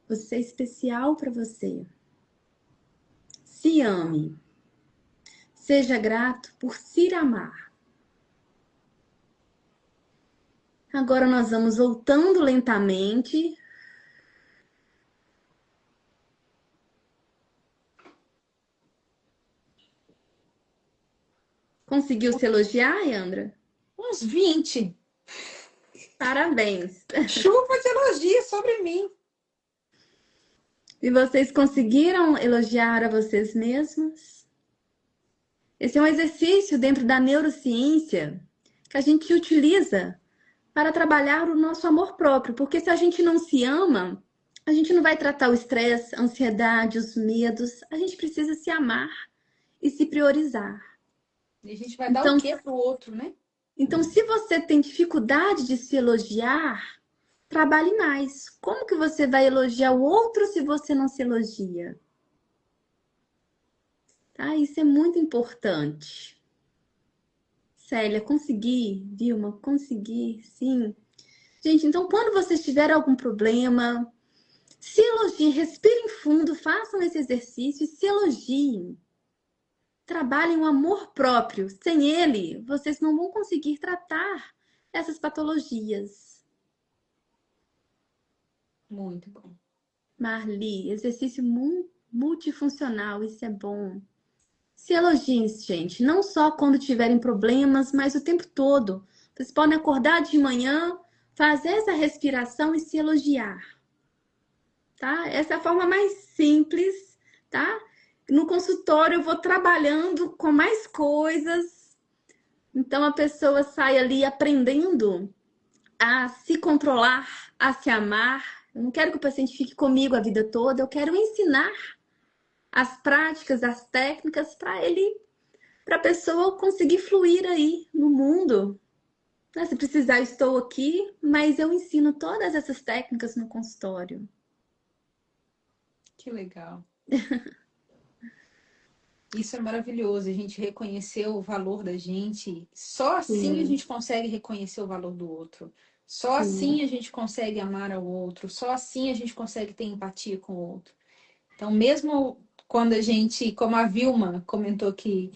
Você é especial para você. Se ame. Seja grato por se amar. Agora nós vamos voltando lentamente. Conseguiu se elogiar, Yandra? Uns 20. Parabéns! Chuva de elogios sobre mim. E vocês conseguiram elogiar a vocês mesmos? Esse é um exercício dentro da neurociência que a gente utiliza para trabalhar o nosso amor próprio, porque se a gente não se ama, a gente não vai tratar o estresse, a ansiedade, os medos. A gente precisa se amar e se priorizar. E a gente vai dar o quê pro outro, né? Então, se você tem dificuldade de se elogiar, trabalhe mais. Como que você vai elogiar o outro se você não se elogia? Tá? Isso é muito importante. Célia, consegui. Vilma, consegui, sim. Gente, então quando vocês tiverem algum problema, se elogiem, respirem fundo, façam esse exercício e se elogiem. Trabalhem o amor próprio. Sem ele, vocês não vão conseguir tratar essas patologias. Muito bom. Marli, exercício multifuncional, isso é bom. Se elogiem, gente, não só quando tiverem problemas, mas o tempo todo. Vocês podem acordar de manhã, fazer essa respiração e se elogiar. Tá? Essa é a forma mais simples, tá? No consultório eu vou trabalhando com mais coisas. Então a pessoa sai ali aprendendo a se controlar, a se amar. Eu não quero que o paciente fique comigo a vida toda, eu quero ensinar as práticas, as técnicas para a pessoa conseguir fluir aí no mundo. Se precisar, eu estou aqui, mas eu ensino todas essas técnicas no consultório. Que legal. Isso é maravilhoso, a gente reconhecer o valor da gente. Só assim a gente consegue reconhecer o valor do outro. Só assim a gente consegue amar ao outro. Só assim a gente consegue ter empatia com o outro. Então, mesmo quando a gente, como a Vilma comentou aqui,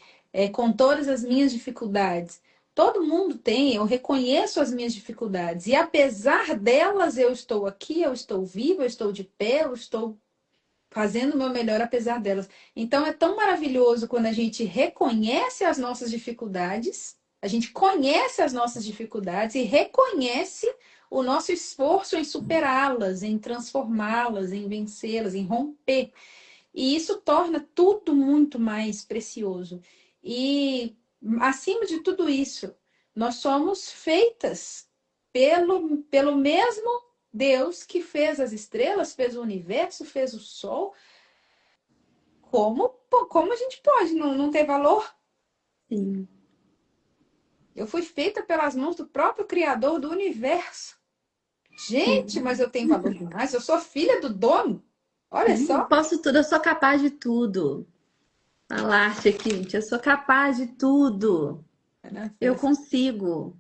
com todas as minhas dificuldades, todo mundo tem, eu reconheço as minhas dificuldades. E apesar delas, eu estou aqui, eu estou viva, eu estou de pé, eu estou fazendo o meu melhor apesar delas. Então é tão maravilhoso quando a gente reconhece as nossas dificuldades, a gente conhece as nossas dificuldades e reconhece o nosso esforço em superá-las, em transformá-las, em vencê-las, em romper. E isso torna tudo muito mais precioso. E acima de tudo isso, nós somos feitas pelo mesmo Deus que fez as estrelas, fez o universo, fez o sol. Como a gente pode não ter valor? Sim. Eu fui feita pelas mãos do próprio Criador do universo. Gente, mas eu tenho valor demais. Eu sou filha do dono. Olha só. Posso tudo, eu sou capaz de tudo. Falaste aqui, gente, eu sou capaz de tudo. Eu consigo.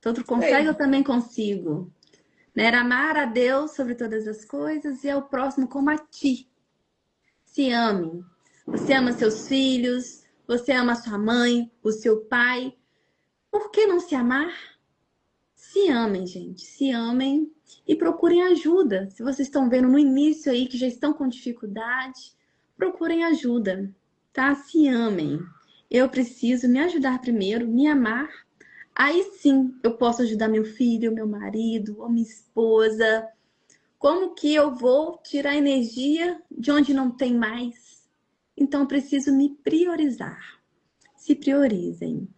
Se outro consegue, eu também consigo. né? Era amar a Deus sobre todas as coisas e ao próximo como a ti. Se amem. Você ama seus filhos, você ama sua mãe, o seu pai. Por que não se amar? Se amem, gente. Se amem e procurem ajuda. Se vocês estão vendo no início aí que já estão com dificuldade, procurem ajuda, tá? Se amem. Eu preciso me ajudar primeiro, me amar. Aí sim eu posso ajudar meu filho, meu marido, ou minha esposa. Como que eu vou tirar energia de onde não tem mais? Então eu preciso me priorizar. Se priorizem.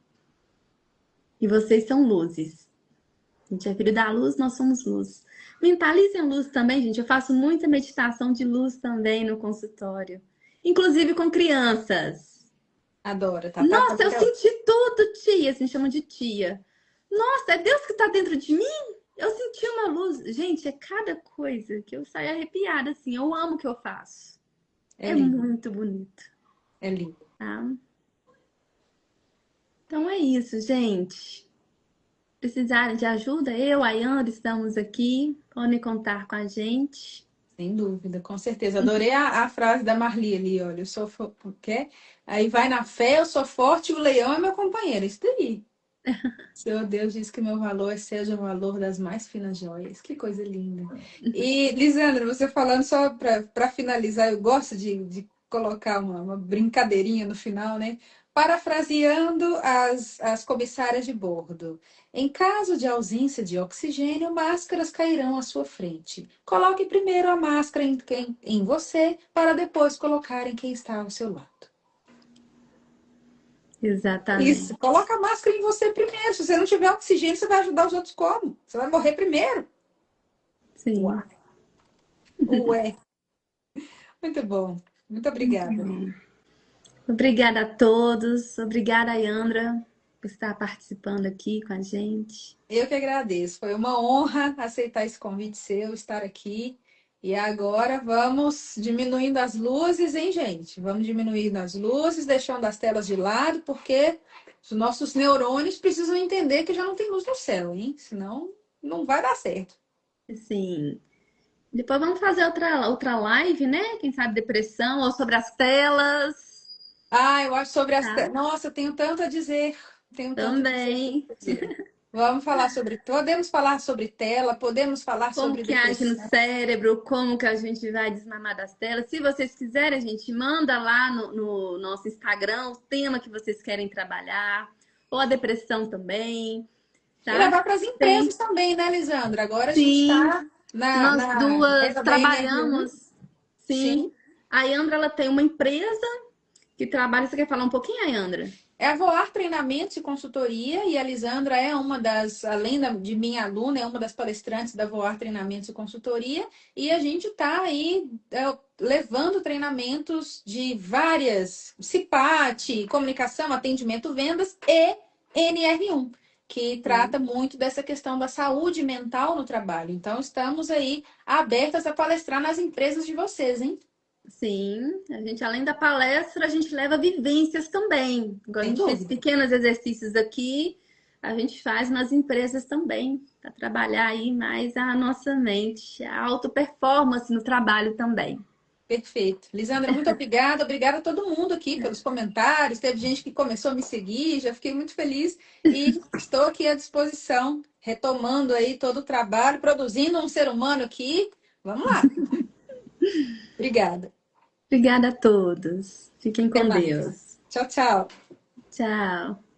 E vocês são luzes. A gente é filho da luz, nós somos luz. Mentalizem luz também, gente. Eu faço muita meditação de luz também no consultório. Inclusive com crianças. Adoro, tá? Nossa, eu senti tudo, tia. Se me chamam de tia. Nossa, é Deus que está dentro de mim? Eu senti uma luz. Gente, é cada coisa que eu saio arrepiada, assim. Eu amo o que eu faço. É lindo. muito bonito. É lindo. Tá? Então é isso, gente. Precisarem de ajuda, eu, a Yandra, estamos aqui. Podem contar com a gente. Sem dúvida, com certeza. Adorei a frase da Marli ali, olha, eu sou quer? Aí vai na fé, eu sou forte, o leão é meu companheiro. Isso daí. Senhor Deus diz que meu valor seja o valor das mais finas joias. Que coisa linda. E, Lisandra, você falando só para finalizar, eu gosto de colocar uma brincadeirinha no final, né? Parafraseando as comissárias de bordo. Em caso de ausência de oxigênio, máscaras cairão à sua frente. Coloque primeiro a máscara em você, para depois colocar em quem está ao seu lado. Exatamente. Isso, coloca a máscara em você primeiro. Se você não tiver oxigênio, você vai ajudar os outros como? Você vai morrer primeiro. Sim. Ué. Muito bom. Muito obrigada. Obrigada a todos. Obrigada, Yandra, por estar participando aqui com a gente. Eu que agradeço. Foi uma honra aceitar esse convite seu, estar aqui. E agora vamos diminuindo as luzes, hein, gente? Vamos diminuindo as luzes, deixando as telas de lado, porque os nossos neurônios precisam entender que já não tem luz no céu, hein? Senão não vai dar certo. Sim. Depois vamos fazer outra live, né? Quem sabe depressão ou sobre as telas. Ah, eu acho sobre as telas. Nossa, eu tenho tanto a dizer. Tenho tanto a Também. dizer. Vamos falar sobre. Podemos falar sobre tela, podemos falar Como sobre que age no depressão. cérebro, como que a gente vai desmamar das telas. Se vocês quiserem, a gente manda lá no nosso Instagram o tema que vocês querem trabalhar, ou a depressão também, tá? E levar para as empresas também, né, Lisandra? Agora a gente Sim, está nós na duas era da NR1. trabalhamos. Sim. A Yandra, ela tem uma empresa que trabalha. Você quer falar um pouquinho, Yandra? É a Voar Treinamentos e Consultoria, e a Lisandra é uma das, além de minha aluna, é uma das palestrantes da Voar Treinamentos e Consultoria, e a gente está aí levando treinamentos de várias, CIPAT, comunicação, atendimento, vendas e NR1, que trata muito dessa questão da saúde mental no trabalho. Então, estamos aí abertas a palestrar nas empresas de vocês, hein? Sim, a gente, além da palestra, a gente leva vivências também. Igual a gente fez pequenos exercícios aqui, a gente faz nas empresas também, para trabalhar aí mais a nossa mente, a auto-performance no trabalho também. Perfeito. Lisandra, muito obrigada. Obrigada a todo mundo aqui pelos comentários. Teve gente que começou a me seguir, já fiquei muito feliz. E estou aqui à disposição, retomando aí todo o trabalho, produzindo um ser humano aqui. Vamos lá. Obrigada. Obrigada a todos. Fiquem com Até mais. Deus. Tchau, tchau. Tchau.